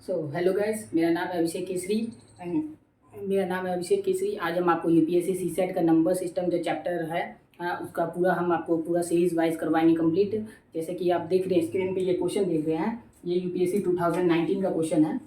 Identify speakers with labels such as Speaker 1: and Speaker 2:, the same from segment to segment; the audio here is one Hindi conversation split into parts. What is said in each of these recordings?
Speaker 1: हेलो गाइस, मेरा नाम है अभिषेक केसरी। आज हम आपको यूपीएससी सीसेट का नंबर सिस्टम जो चैप्टर है, उसका पूरा हम आपको पूरा सीरीज वाइज करवाएंगे कंप्लीट। जैसे कि आप देख रहे हैं स्क्रीन पे, ये क्वेश्चन देख रहे हैं, ये यूपीएससी 2019 का क्वेश्चन है।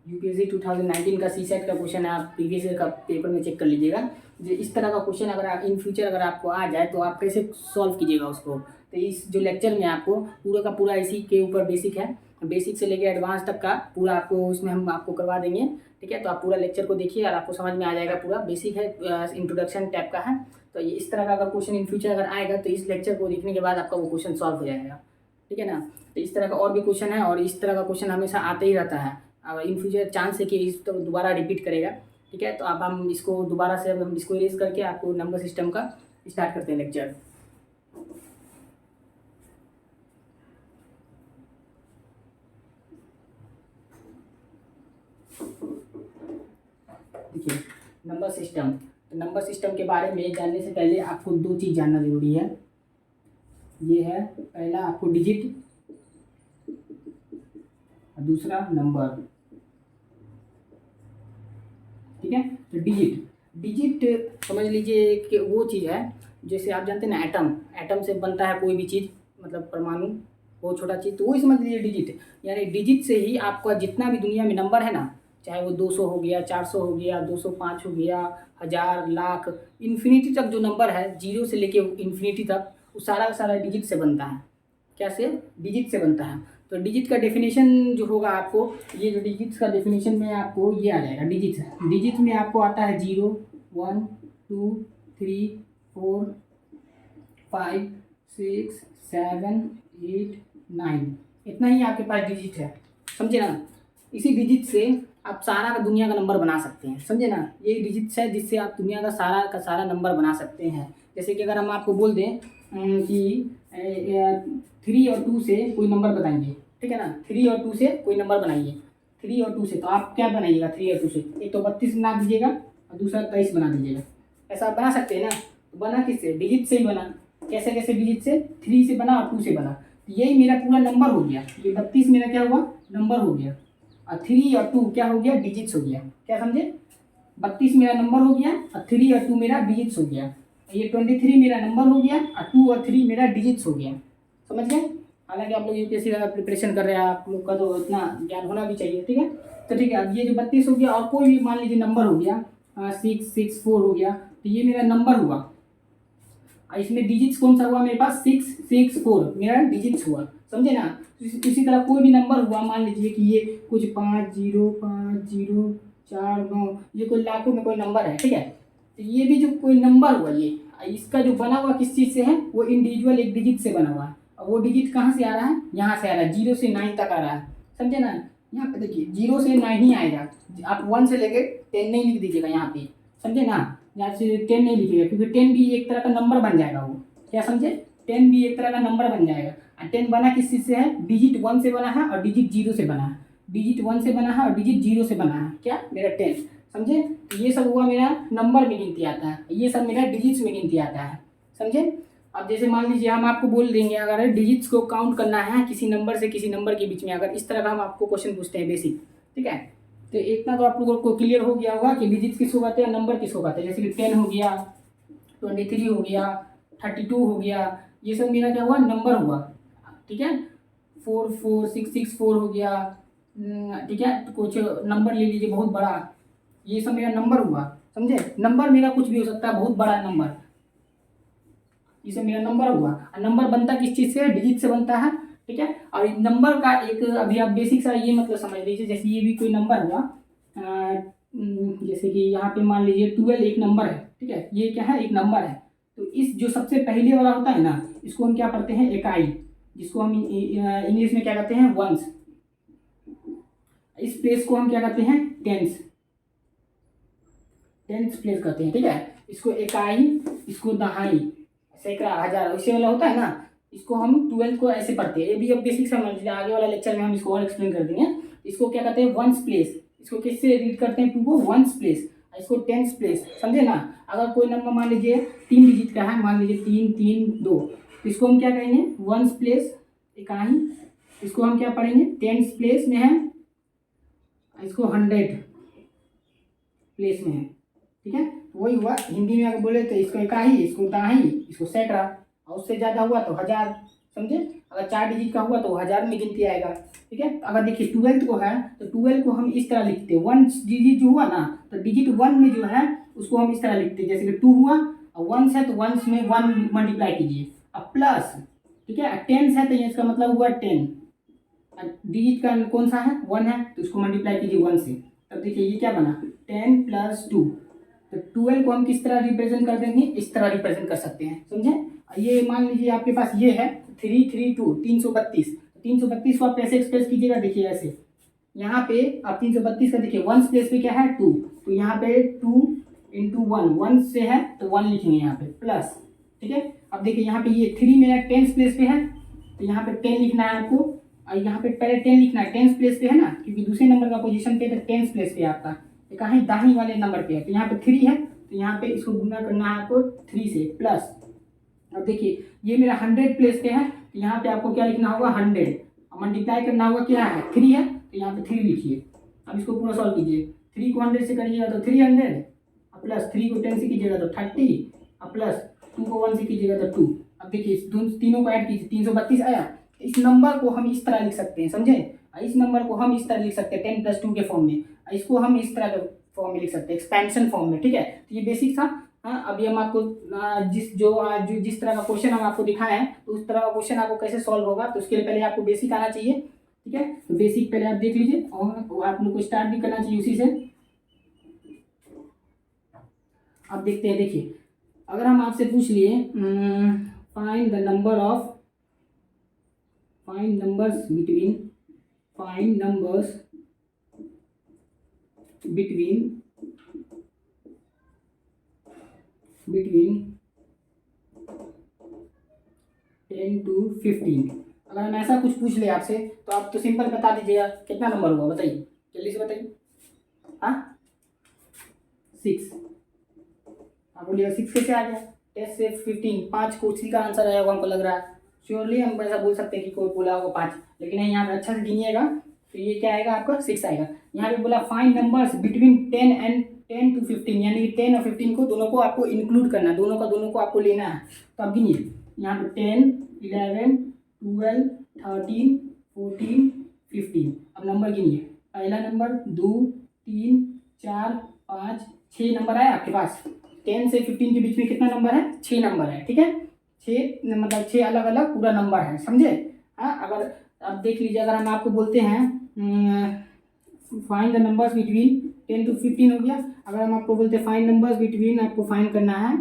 Speaker 1: यूपीएससी 2019 का सीसेट का क्वेश्चन है, आप प्रीवियस ईयर का पेपर में चेक कर लीजिएगा। जो इस तरह का क्वेश्चन अगर आप इन फ्यूचर अगर आपको आ जाए तो आप कैसे सॉल्व कीजिएगा उसको। तो इस जो लेक्चर में आपको पूरा का पूरा इसी के ऊपर बेसिक है, बेसिक से लेकर एडवांस तक का पूरा आपको उसमें हम आपको करवा देंगे। ठीक है, तो आप पूरा लेक्चर को देखिए और आपको समझ में आ जाएगा। पूरा बेसिक है, इंट्रोडक्शन टाइप का है। तो ये इस तरह का अगर क्वेश्चन इन फ्यूचर अगर आएगा तो इस लेक्चर को देखने के बाद आपका वो क्वेश्चन सॉल्व हो जाएगा। ठीक है ना। तो इस तरह का और भी क्वेश्चन है और इस तरह का क्वेश्चन हमेशा आते ही रहता है। इन फ्यूचर चांस है कि इस तो दोबारा रिपीट करेगा। ठीक है, तो अब हम इसको दोबारा से हम इसको इरेज करके आपको नंबर सिस्टम का स्टार्ट करते हैं लेक्चर। देखिए, नंबर सिस्टम के बारे में जानने से पहले आपको दो चीज़ जानना जरूरी है। ये है पहला आपको डिजिट, दूसरा नंबर। ठीक है, तो डिजिट समझ लीजिए कि वो चीज़ है, जैसे आप जानते हैं ना एटम से बनता है कोई भी चीज़, मतलब परमाणु, बहुत छोटा चीज़, तो वही समझ लीजिए डिजिट। यानी डिजिट से ही आपका जितना भी दुनिया में नंबर है ना, चाहे वो 200 हो गया, 400 हो गया, 205 हो गया, 1000, लाख, इन्फिनिटी तक जो नंबर है, जीरो से लेके इन्फिनिटी तक, वो सारा का सारा डिजिट से बनता है। क्या से? डिजिट से बनता है। तो डिजिट का डेफिनेशन जो होगा आपको, ये जो डिजिट्स का डेफिनेशन में आपको ये आ जाएगा। डिजिट में आपको आता है 0, 1, 2, 3, 4, 5, 6, 7, 8, 9, इतना ही आपके पास डिजिट है। समझे ना। इसी डिजिट से आप सारा का दुनिया का नंबर बना सकते हैं। समझे ना, ये डिजिट्स है जिससे आप दुनिया का सारा नंबर बना सकते हैं। जैसे कि अगर हम आपको बोल दें कि 3 और 2 से कोई नंबर बताइए। ठीक है ना, 3 और 2 से कोई नंबर बनाइए। 3 और 2 से तो आप क्या बनाइएगा? 3 और 2 से एक तो 32 बना दीजिएगा और दूसरा 23 बना दीजिएगा। ऐसा आप बना सकते हैं ना। तो बना किससे? डिजिट से ही बना। कैसे कैसे? डिजिट से, 3 से बना और 2 से बना। तो यही मेरा पूरा नंबर हो गया। ये 32 मेरा क्या हुआ? नंबर हो गया। और 3 और 2 क्या हो गया? डिजिट्स हो गया। क्या समझे? 32 मेरा नंबर हो गया और 3 और 2 मेरा डिजिट्स हो गया। ये 23 मेरा नंबर हो गया और 2 और 3 मेरा डिजिट्स हो गया। समझ गए? हालांकि आप लोग यूपीएससी का प्रिपरेशन कर रहे हैं, आप लोग का तो इतना ज्ञान होना भी चाहिए। ठीक है, तो ठीक है, अब ये जो 32 हो गया और कोई भी मान लीजिए नंबर हो गया, 664 हो गया, तो ये मेरा नंबर हुआ। इसमें डिजिट्स कौन सा हुआ मेरे पास? 664 मेरा डिजिट्स हुआ। समझे ना। इसी तरह कोई भी नंबर हुआ, मान लीजिए कि ये कुछ 505049, ये कोई लाखों में कोई नंबर है। ठीक है, तो ये भी जो कोई नंबर हुआ, ये इसका जो बना हुआ किस चीज़ से है? वो इंडिविजुअल एक डिजिट से बना हुआ है। और वो डिजिट कहाँ से आ रहा है? यहाँ से आ रहा है, 0 से 9 तक आ रहा है। समझे ना। यहाँ पे देखिए 0 से 9 ही आएगा, आप 1 से लेके 10 नहीं लिख दीजिएगा यहाँ पे। समझे ना। यहाँ से 10 नहीं लिखिएगा, क्योंकि 10 भी एक तरह का नंबर बन जाएगा वो। क्या समझे? 10 भी एक तरह का नंबर बन जाएगा। और 10 बना किस चीज़ से है? डिजिट 1 से बना है और डिजिट 0 से बना है। डिजिट 1 से बना है और डिजिट 0 से बना है। क्या? मेरा 10। समझे। तो ये सब हुआ मेरा नंबर में गिनती आता है, ये सब मेरा डिजिट्स में गिनती आता है। समझे। अब जैसे मान लीजिए हम आपको बोल देंगे, अगर डिजिट्स को काउंट करना है किसी नंबर से किसी नंबर के बीच में, अगर इस तरह का हम आपको क्वेश्चन पूछते हैं बेसिक। ठीक है, तो इतना तो आप लोगों को क्लियर हो गया होगा कि डिजिट्स किसको कहते हैं, नंबर किसको कहते हैं। जैसे कि 10 हो गया, 23 हो गया, 32 हो गया, ये सब मेरा क्या हुआ? नंबर हुआ। ठीक है, 44664 हो गया। ठीक है, तो कुछ नंबर ले लीजिए बहुत बड़ा, ये सब मेरा नंबर हुआ। समझे। नंबर मेरा कुछ भी हो सकता है, बहुत बड़ा नंबर, ये सब मेरा नंबर हुआ। और नंबर बनता किस चीज़ से? डिजिट से बनता है। ठीक है, और नंबर का एक अभी आप बेसिक सा ये मतलब समझ लीजिए, जैसे ये भी कोई नंबर हुआ, जैसे कि यहाँ पे मान लीजिए 12 एक नंबर है। ठीक है, ये क्या है? एक नंबर है। तो इस जो सबसे पहले वाला होता है ना, इसको हम क्या पढ़ते हैं? इकाई, जिसको हम इंग्लिश में क्या कहते हैं? वंस। इस प्लेस को हम क्या कहते हैं? टेंस। टेंस प्लेस कहते हैं। ठीक है, इसको इकाई, इसको दहाई, सैकड़ा, हजार, ऐसे वाला होता है ना, इसको हम 12 को ऐसे पढ़ते हैं। ये भी अब बेसिक समझ लीजिए, आगे वाला लेक्चर में हम इसको और एक्सप्लेन कर देंगे। इसको क्या कहते हैं? Ones place. इसको किससे रीड करते हैं? 2 को वंस प्लेस, इसको टेंस प्लेस। समझे ना। अगर कोई नंबर मान लीजिए 3 डिजिट का है, मान लीजिए 3 3 2, तो इसको हम क्या कहेंगे? Ones place. इकाई, इसको हम क्या पढ़ेंगे, टेंस प्लेस में है, इसको 100 प्लेस में है, ठीक है। तो वही हुआ, हिंदी में अगर बोले तो इसको इकाई, इसको दहाई, इसको सैकड़ा, और उससे ज़्यादा हुआ तो 1000, समझे। अगर 4 डिजिट का हुआ तो 1000 में गिनती आएगा, ठीक है। अगर देखिए 12 को है तो 12 को हम इस तरह लिखते हैं, 1 डिजिट जो हुआ ना तो डिजिट 1 में जो है उसको हम इस तरह लिखते हैं, जैसे कि 2 हुआ और 1 है तो 1 में 1 मल्टीप्लाई कीजिए, अब प्लस, ठीक है। 10 है तो ये इसका मतलब हुआ 10, डिजिट का कौन सा है, 1 है तो इसको मल्टीप्लाई कीजिए 1 से, तब देखिए ये क्या बना 10 + 2। तो 12 को हम किस तरह रिप्रेजेंट कर देंगे, इस तरह रिप्रेजेंट कर सकते हैं, समझे। ये मान लीजिए आपके पास ये है 332 332, 332 को आप कैसे एक्सप्रेस कीजिएगा, देखिए ऐसे, यहाँ पे आप 332 का देखिए 1 प्लेस पे क्या है 2, तो यहाँ पे 2 × 1, 1 से है तो 1 लिखेंगे यहाँ पे प्लस, ठीक है। अब देखिए यहाँ पे ये 3 मेरा 10 प्लेस पे है तो यहाँ पे 10 लिखना है आपको, और यहाँ पे पहले 10 लिखना है, 10 प्लेस पे है ना, क्योंकि दूसरे नंबर का पोजीशन पे तो 10 प्लेस पे है आपका, तो कहीं दाहिनी वाले नंबर पे है, तो यहाँ पे 3 है तो यहाँ पे इसको गुना करना है आपको 3 से प्लस। अब देखिए ये मेरा 100 प्लेस पे है तो यहाँ पे आपको क्या लिखना होगा 100, मल्टीप्लाई करना होगा, क्या है 3 है तो यहाँ पे 3 लिखिए। अब इसको पूरा सॉल्व कीजिए, 3 को 100 से करिएगा तो 300, प्लस 3 को 10 से कीजिएगा तो 30, और प्लस 2 को 1 से कीजिएगा तो 2। अब देखिए तीनों को ऐड कीजिए, 332 आया। इस नंबर को हम इस तरह लिख सकते हैं, समझे। इस नंबर को हम इस तरह लिख सकते हैं 10 + 2 के फॉर्म में, इसको हम इस तरह के फॉर्म में लिख सकते हैं, एक्सपेंशन फॉर्म में, ठीक है। तो ये बेसिक था। हाँ, अभी हम आपको जिस तरह का क्वेश्चन हम आपको दिखाए हैं तो उस तरह का क्वेश्चन आपको कैसे सॉल्व होगा, तो उसके लिए पहले आपको बेसिक आना चाहिए, ठीक है। तो बेसिक पहले आप देख लीजिए और आप लोग को स्टार्ट भी करना चाहिए उसी से। अब देखते हैं, देखिए अगर हम आपसे पूछ लिए फाइंड नंबर्स बिटवीन 10 to 15, अगर हम ऐसा कुछ पूछ ले आपसे तो आप तो सिंपल बता दीजिएगा कितना नंबर होगा, बताइए जल्दी से बताइए। हाँ 6, आप बोलिएगा 6 कैसे आ गया, 10 से 15, 5 को उसी का आंसर आएगा हमको लग रहा है, श्योरली हम ऐसा बोल सकते हैं कि कोई बोला होगा 5, लेकिन नहीं, यहाँ पे अच्छा से गिनिएगा तो ये क्या आएगा आपका 6 आएगा। यहाँ पे बोला फाइंड नंबर्स बिटवीन 10 to 15, यानी कि 10 और 15 को दोनों को आपको इंक्लूड करना है, दोनों को आपको लेना है। तो आप गिनिए यहाँ पे 10, 11, 12, 13, 14, 15। अब नंबर गिनिए, पहला नंबर 2, 3, 4, 5, 6 नंबर है आपके पास। 10 से 15 के बीच में कितना नंबर है, 6 नंबर है, ठीक है। 6 मतलब 6 अलग अलग पूरा नंबर है, समझे। हाँ, अगर आप देख लीजिए, अगर हम आपको बोलते हैं find the numbers between 10 to 15 हो गया। अगर हम आपको बोलते हैं फाइंड नंबर्स बिटवीन, आपको फाइंड करना है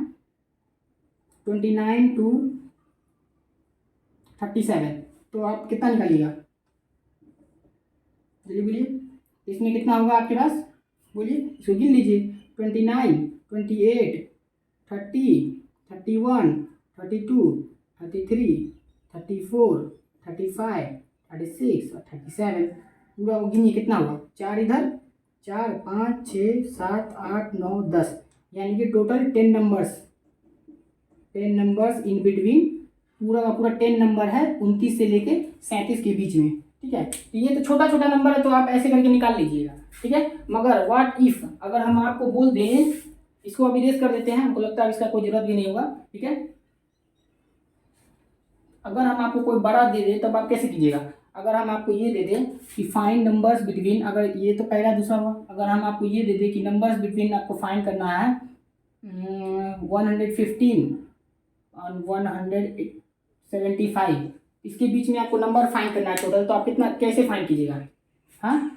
Speaker 1: 29 to 37, तो आप कितना निकालिएगा, चलिए बोलिए इसमें कितना होगा आपके पास, बोलिए इसको गिन लीजिए। 29, 28, 30, 31, 32, 33, 34, 35, 36 और 37, पूरा वो गिनिए कितना हुआ, 4 इधर, 4, 5, 6, 7, 8, 9, 10, यानी कि टोटल 10 नंबर्स इन बिटवीन, पूरा का पूरा 10 नंबर है 29 से लेके 37 के बीच में, ठीक है। तो ये तो छोटा छोटा नंबर है तो आप ऐसे करके निकाल लीजिएगा, ठीक है। मगर व्हाट इफ, अगर हम आपको बोल दें, इसको अभी रेस कर देते हैं, हमको लगता है इसका कोई जरूरत भी नहीं होगा, ठीक है। अगर हम आपको कोई बड़ा दे दे तब आप कैसे कीजिएगा, अगर हम आपको ये दे दें कि फाइंड नंबर्स बिटवीन, अगर ये तो पहला दूसरा हुआ, अगर हम आपको ये दे दें कि नंबर्स बिटवीन आपको फाइंड करना है 115 और 175, इसके बीच में आपको नंबर फाइंड करना है टोटल, तो आप कितना कैसे फाइंड कीजिएगा। हाँ,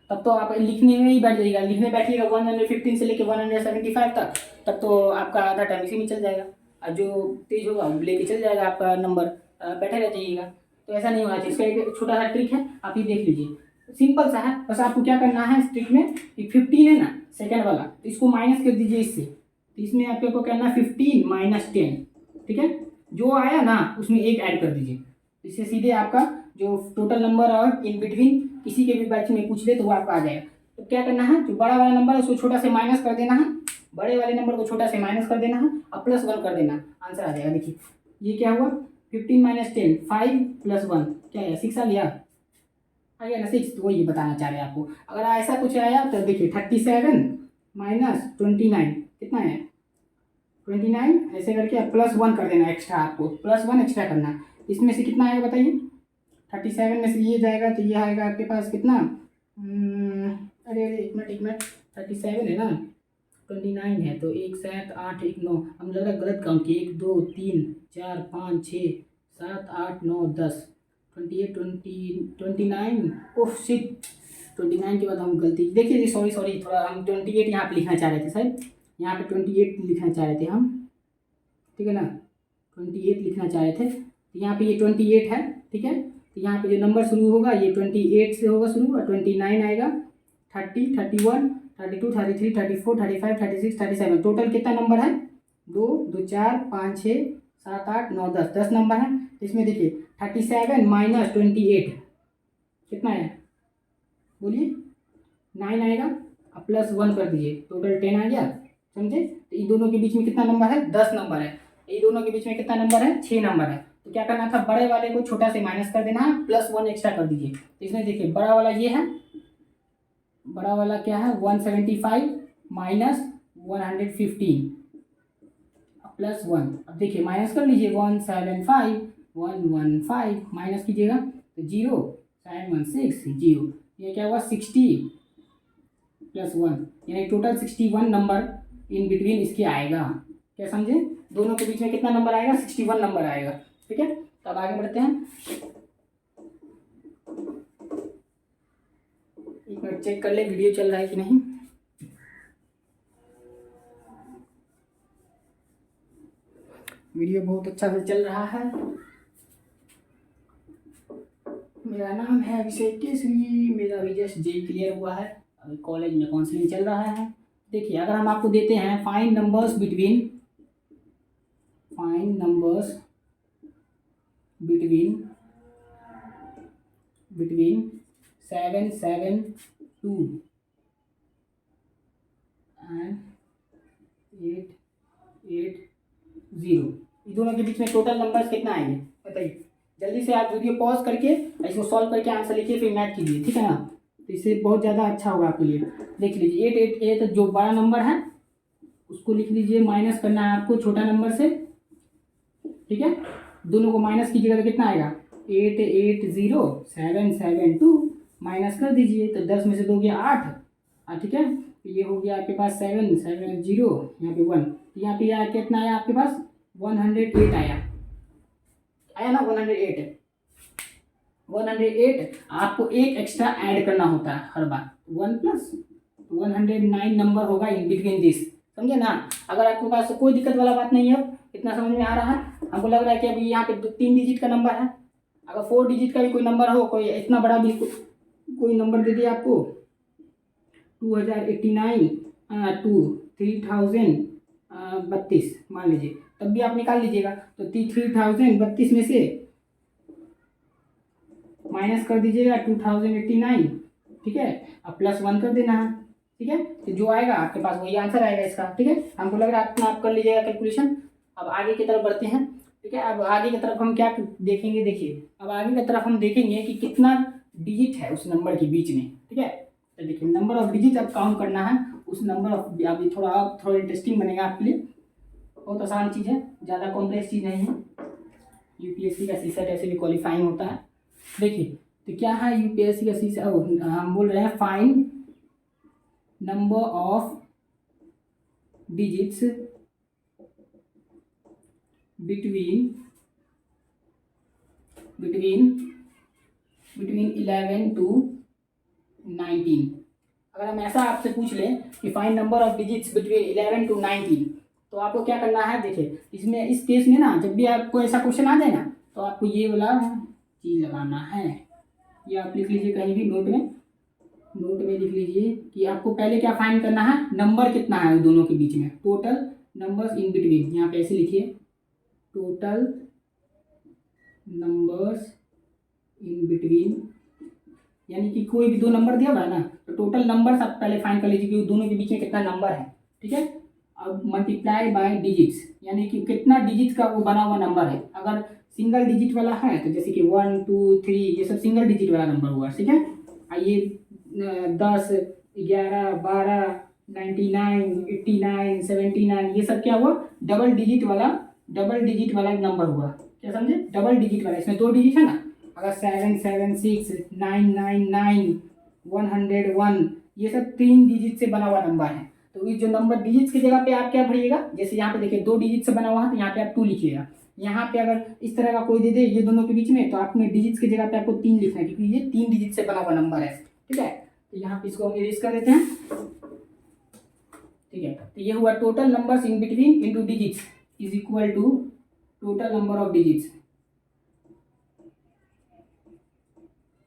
Speaker 1: तब तो आप लिखने में ही बैठ जाइएगा, लिखने बैठिएगा 115 से लेकर 175 तक, तब तो आपका आधा टाइम इसी में चल जाएगा, और जो तेज होगा वो लेके चल जाएगा आपका नंबर, बैठे रह जाइएगा। तो ऐसा नहीं होना चाहिए। इसका एक छोटा सा ट्रिक है, आप ये देख लीजिए, सिंपल सा है, बस आपको क्या करना है इस ट्रिक में कि 15 है ना सेकंड वाला, तो इसको माइनस कर दीजिए इससे, तो इसमें आपको करना है 15 - 10, ठीक है। जो आया ना उसमें एक ऐड कर दीजिए, इससे सीधे आपका जो टोटल नंबर और इन बिटवीन किसी के भी बैच में पूछ ले तो वो आपका आ जाएगा। तो क्या करना है, जो बड़ा वाला नंबर है उसको छोटा से माइनस कर देना है, बड़े वाले नंबर को छोटा से माइनस कर देना है और +1 कर देना, आंसर आ जाएगा। देखिए ये क्या हुआ, 15 माइनस 10, 5 प्लस 1 क्या है, 6 आ गया ना 6। तो वही बताना चाह रहे हैं आपको। अगर ऐसा कुछ आया तो देखिए 37 माइनस 29 कितना है 29, ऐसे करके प्लस 1 कर देना एक्स्ट्रा, आपको प्लस 1 एक्स्ट्रा करना है। इसमें से कितना आएगा बताइए, 37 में से ये जाएगा तो ये आएगा आपके पास कितना, अरे अरे एक मिनट 37 है ना, 29 है तो 1 7 8 1 9, हम लग रहा है गलत काउंट किए, 1 2 3 4 5 6 7 8 9 10, 28 29 ओह शिट, 29 के बाद हम गलती देखिए, सॉरी थोड़ा हम 28 यहाँ पे लिखना चाह रहे थे सर, यहाँ पे 28 लिखना चाह रहे थे हम, ठीक है ना, 28 लिखना चाह रहे थे। तो यहाँ पे ये 28 है, ठीक है। तो यहाँ पे जो नंबर शुरू होगा ये 28 से होगा शुरू, और 29 आएगा, 30 31 32 33 34 35 36 37, टोटल कितना नंबर है, 2 2 4 5 6 7 8 9 10, 10 नंबर है। इसमें देखिए 37 माइनस 28 कितना है बोलिए, 9 आएगा, अब प्लस 1 कर दीजिए, टोटल 10 आ गया, समझे। तो इन दोनों के बीच में कितना नंबर है, 10 नंबर है। इन दोनों के बीच में कितना नंबर है, 6 नंबर है। तो क्या करना था, बड़े वाले को छोटा से माइनस कर देना है, प्लस 1 एक्स्ट्रा कर दीजिए। तो इसमें देखिए बड़ा वाला ये है, बड़ा वाला क्या है 175 माइनस 115 प्लस 1, अब देखिए माइनस कर लीजिए, 175 115 माइनस कीजिएगा तो 0 716 0, ये क्या हुआ 60 प्लस 1, यानी टोटल 61 नंबर इन बिटवीन इसके आएगा। क्या समझे, दोनों के बीच में कितना नंबर आएगा, 61 नंबर आएगा, ठीक है। तो अब आगे बढ़ते हैं, एक मिनट चेक कर ले वीडियो चल रहा है कि नहीं। वीडियो बहुत अच्छा से चल रहा है। मेरा नाम है अभिषेक केसरी, मेरा भी जस्ट जे क्लियर हुआ है, अभी कॉलेज में काउंसलिंग चल रहा है। देखिए अगर हम आपको देते हैं फाइंड नंबर्स बिटवीन 772 एंड 880, इन दोनों के बीच में टोटल नंबर्स कितना आएंगे बताइए। जल्दी से आप वीडियो पॉज करके इसको सॉल्व करके आंसर लिखिए, फिर मैथ कीजिए, ठीक है ना। तो इससे बहुत ज़्यादा अच्छा होगा आपके लिए। देख लीजिए 888, जो बड़ा नंबर है उसको लिख लीजिए, माइनस करना है आपको छोटा नंबर से, ठीक है। दोनों को माइनस कीजिएगा तो कितना आएगा 880772, माइनस कर दीजिए तो 10 में से 2 गया 8, ठीक है। तो ये हो गया आपके पास 7 7 0, यहाँ पे 1, तो यहाँ पे आया कितना आया आपके पास 108 आया ना, 108 आपको एक एक्स्ट्रा ऐड करना होता है हर बार, 1 प्लस 109 नंबर होगा इन बिटवीन दिस, समझे ना। अगर आपके पास कोई दिक्कत वाला बात नहीं है, इतना समझ में आ रहा है, हमको लग रहा है कि अभी यहाँ पे 3 डिजिट का नंबर है, अगर 4 डिजिट का भी कोई नंबर हो, कोई इतना बड़ा भी कोई नंबर दे दिए आपको 2089 3032 मान लीजिए, तब भी आप निकाल लीजिएगा। तो 3032 में से माइनस कर दीजिएगा 2089, ठीक है, अब प्लस 1 कर देना है, ठीक है। तो जो आएगा आपके पास वही आंसर आएगा इसका, ठीक है। हमको लग रहा है अपना आप कर लीजिएगा कैलकुलेशन। अब आगे की तरफ बढ़ते हैं, ठीक है। अब आगे की तरफ हम क्या देखेंगे, देखिए अब आगे की तरफ हम देखेंगे कि कितना डिजिट है उस नंबर के बीच में, ठीक है। तो देखिए नंबर ऑफ डिजिट अब काउंट करना है उस नंबर ऑफ, अभी थोड़ा इंटरेस्टिंग बनेगा आपके लिए, बहुत आसान चीज़ है, ज़्यादा कॉम्प्लेक्स चीज़ नहीं है। यूपीएससी का सीसेट ऐसे भी क्वालिफाइंग होता है। देखिए तो क्या है यूपीएससी का सीसेट, हम बोल रहे हैं find number of digits between 11 to 19। अगर हम ऐसा आपसे पूछ लें कि find number of digits between 11 to 19, तो आपको क्या करना है, देखिए इसमें इस केस में ना जब भी आपको ऐसा क्वेश्चन आ जाए ना, तो आपको ये वाला चीज़ लगाना है, ये आप लिख लीजिए कहीं भी नोट में लिख लीजिए कि आपको पहले क्या फाइंड करना है, नंबर कितना है उन दोनों के बीच में, टोटल नंबर्स इन बिटवीन, यहाँ पे ऐसे लिखिए टोटल नंबर्स इन बिटवीन, यानी कि कोई भी 2 नंबर दिया हुआ है ना, तो टोटल नंबर्स आप पहले फाइंड कर लीजिए कि दोनों के बीच में कितना नंबर है, ठीक है। अब मल्टीप्लाई बाय डिजिट्स, यानी कि कितना डिजिट का वो बना हुआ नंबर है। अगर सिंगल डिजिट वाला है तो जैसे कि 1 2 3 ये सब सिंगल डिजिट वाला नंबर हुआ, ठीक है। आइए 10 11 12 99 89 79 ये सब क्या हुआ, डबल डिजिट वाला नंबर हुआ, क्या समझे, डबल डिजिट वाला, इसमें 2 डिजिट है ना। अगर 776 999 101 ये सब 3 डिजिट से बना हुआ नंबर है, तो ये जो नंबर डिजिट्स की जगह पे आप क्या भरिएगा, जैसे यहाँ पे देखिए 2 डिजिट से बना हुआ है तो यहाँ पे आप 2 लिखिएगा। यहाँ पे अगर इस तरह का कोई दे दे ये दोनों के बीच में, तो आपने डिजिट्स की जगह पे आपको 3 लिखना है, क्योंकि ये 3 डिजिट से बना हुआ नंबर है, ठीक है। तो यहाँ पे इसको हम इरेज कर देते हैं, ठीक है। तो ये हुआ total numbers in between into digits is equal to total number of digits,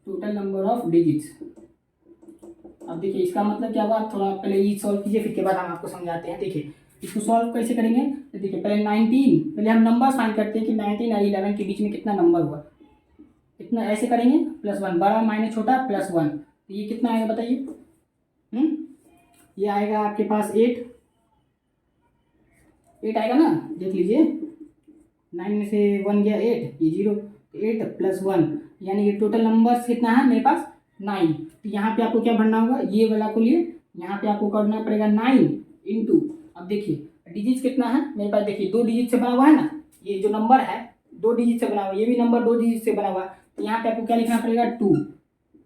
Speaker 1: total number of digits. अब देखिए इसका मतलब क्या हुआ, थोड़ा पहले ये सॉल्व कीजिए, फिर के बाद हम आपको समझाते हैं। देखिए इसको सॉल्व कैसे करेंगे, तो देखिए पहले 19, पहले हम नंबर फाइंड करते हैं कि 19 और 11 के बीच में कितना नंबर हुआ, इतना ऐसे करेंगे +1, बड़ा माइनस छोटा +1, तो ये कितना आएगा बताइए। ये आएगा आपके पास 8 आएगा ना, देख लीजिए 9 में से 1 गया 8, ये 0, 8 + 1 यानी कि टोटल नंबर्स कितना है मेरे पास 9। तो यहाँ पे आपको क्या भरना होगा, ये वाला को लिए यहाँ पे आपको करना पड़ेगा 9 इंटू, अब देखिए डिजिट कितना है मेरे पास, देखिए 2 डिजिट से बना हुआ है ना, ये जो नंबर है 2 डिजिट से बना हुआ है, ये भी नंबर 2 डिजिट से बना हुआ है, तो यहाँ पे आपको क्या लिखना पड़ेगा 2,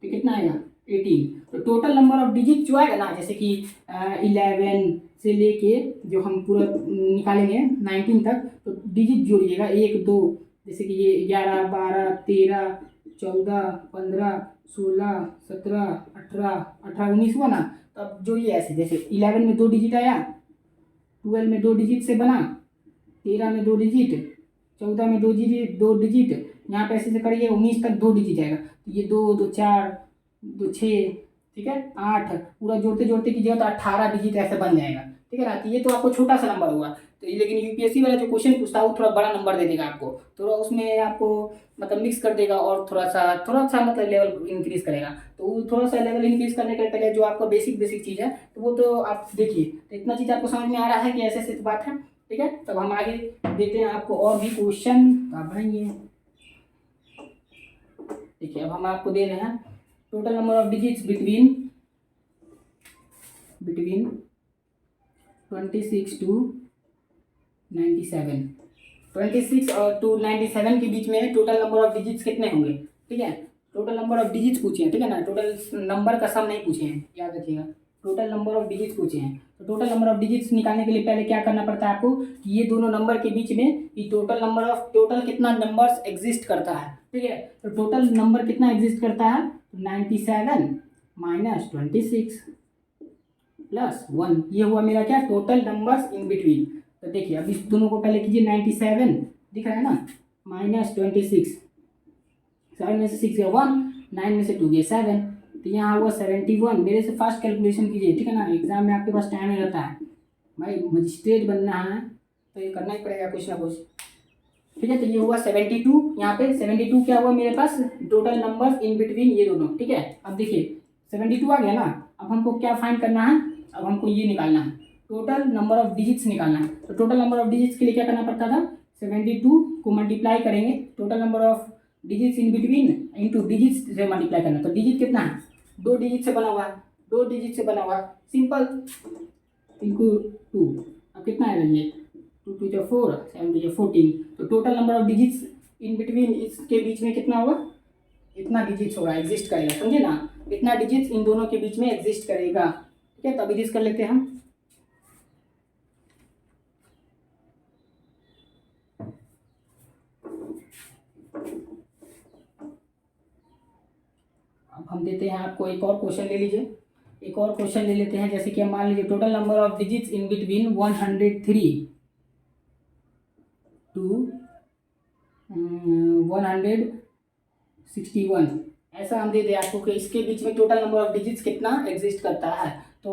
Speaker 1: तो कितना आएगा 18। तो टोटल नंबर ऑफ डिजिट जो आएगा ना, जैसे कि 11 से लेके जो हम पूरा निकालेंगे 19 तक, तो डिजिट जोड़िएगा 1 2, जैसे कि ये 11 12 13 14 15 16 17 18 18 19 हुआ ना, तो अब जोड़िए ऐसे, जैसे 11 में 2 डिजिट आया, 12 में 2 डिजिट से बना, 13 में 2 डिजिट, 14 में 2 डिजिट, यहाँ पे ऐसे से करिए 19 तक 2 डिजिट आएगा, तो ये 2 2 4 2 6, ठीक है 8, पूरा जोड़ते जोड़ते कीजिएगा तो 18 डिजिट ऐसे बन जाएगा, ठीक है ना। तो ये तो आपको छोटा सा नंबर हुआ, तो लेकिन यूपीएससी वाला जो क्वेश्चन पूछता है वो थोड़ा बड़ा नंबर दे देगा आपको, थोड़ा उसमें आपको मतलब मिक्स कर देगा और थोड़ा सा मतलब लेवल इंक्रीज करेगा। तो वो थोड़ा सा लेवल इंक्रीज करने के पहले जो आपका बेसिक चीज़ है तो वो तो आप देखिए, तो इतना चीज़ आपको समझ में आ रहा है कि ऐसे ऐसे बात है, ठीक है। तब हम आगे देते हैं आपको और भी क्वेश्चन, आप बनाइए। देखिए अब हम आपको दे रहे हैं total number of digits between 26 to 97, 26 और टू 97 के बीच में टोटल नंबर ऑफ डिजिट्स कितने होंगे, ठीक है। टोटल नंबर ऑफ डिजिट्स पूछे हैं, ठीक है ना, टोटल नंबर का सम नहीं पूछे हैं, याद रखिएगा, टोटल नंबर ऑफ डिजिट्स पूछे हैं। तो टोटल नंबर ऑफ डिजिट्स निकालने के लिए पहले क्या करना पड़ता है आपको, कि ये दोनों नंबर के बीच में कि टोटल कितना नंबर्स एग्जिस्ट करता है, ठीक है। तो टोटल नंबर कितना एग्जिस्ट करता है, 97 - 26 + 1, ये हुआ मेरा क्या टोटल नंबर्स इन बिटवीन। तो देखिए अब इस दोनों को पहले कीजिए, 97 दिख रहा है ना, -26, 7 में से 6 गया 1, 9 में से 2 गया 7, तो यहाँ हुआ 71। मेरे से फास्ट कैलकुलेशन कीजिए, ठीक है ना, एग्जाम में आपके पास टाइम नहीं रहता है भाई, मजिस्ट्रेट बनना है तो ये करना ही पड़ेगा कुछ ना कुछ, ठीक है। तो ये हुआ 72, यहाँ पे 72 क्या हुआ मेरे पास टोटल नंबर्स इन बिटवीन ये दोनों, ठीक है। अब देखिए 72 आ गया ना, अब हमको क्या फाइंड करना है, अब हमको ये निकालना है टोटल नंबर ऑफ डिजिट्स निकालना है। तो टोटल नंबर ऑफ डिजिट्स के लिए क्या करना पड़ता था, 72 को मल्टीप्लाई करेंगे total number of digits in between into digits से मल्टीप्लाई करना। तो डिजिट कितना है, 2 डिजिट से बना हुआ है, 2 डिजिट से बना हुआ है, सिंपल इंटू 2, अब कितना आएगा ये 2 2 जो 4 7 2 जो 14। तो total number of digits in between इसके बीच में कितना होगा, इतना डिजिट्स होगा, एग्जिस्ट करेगा, समझे ना, इतना डिजिट्स इन दोनों के बीच में एग्जिस्ट करेगा, ठीक है। तो अभी डिस्कस कर लेते हैं हम। अब हम देते हैं आपको एक और क्वेश्चन, ले लीजिए एक और क्वेश्चन ले लेते हैं, जैसे कि हम मान लीजिए total number of digits in between 103 to 161, ऐसा हम दे दें आपको कि इसके बीच में टोटल नंबर ऑफ डिजिट्स कितना एग्जिस्ट करता है। तो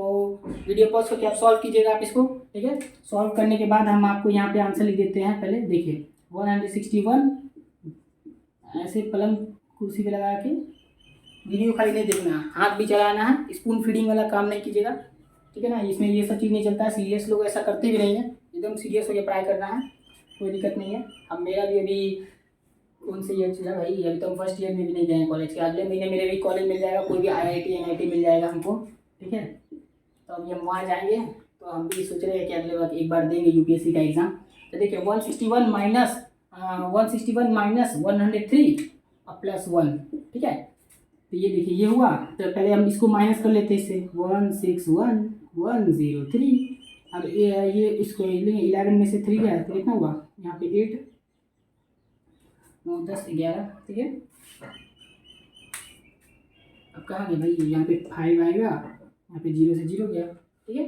Speaker 1: वीडियो पॉज करके आप सॉल्व कीजिएगा आप इसको, ठीक है। सॉल्व करने के बाद हम आपको यहाँ पे आंसर लिख देते हैं। पहले देखिए 161, ऐसे कलम कुर्सी पे लगा के, वीडियो खाली नहीं देखना, हाथ भी चलाना है, स्पून फीडिंग वाला काम नहीं कीजिएगा, ठीक है ना। इसमें ये सब चीज़ नहीं चलता है, सीरियस लोग ऐसा करते भी नहीं है, एकदम सीरियस होकर पढ़ाई करना है, कोई दिक्कत नहीं है। अब मेरा भी अभी कौन से ईयर चला भाई, अभी तो हम फर्स्ट ईयर में भी नहीं गए हैं कॉलेज के। अगले महीने मेरे भी कॉलेज मिल जाएगा, कोई भी IIT NIT मिल जाएगा हमको, ठीक है। तो अभी हम वहाँ जाएंगे, तो हम भी सोच रहे हैं कि अगले बार एक बार देंगे UPSC का एग्ज़ाम। तो देखिए 161 माइनस 103 और +1, ठीक है। तो ये देखिए ये हुआ, तो पहले हम इसको माइनस कर लेते हैं इससे, 161 103। अब ये इसको 11 में से 3 गया तो कितना हुआ, यहाँ पे 8 9 10 11, ठीक है। अब कहाँ गया भाई, यहाँ पे 5 आएगा, यहाँ पे 0 से 0 गया, ठीक है।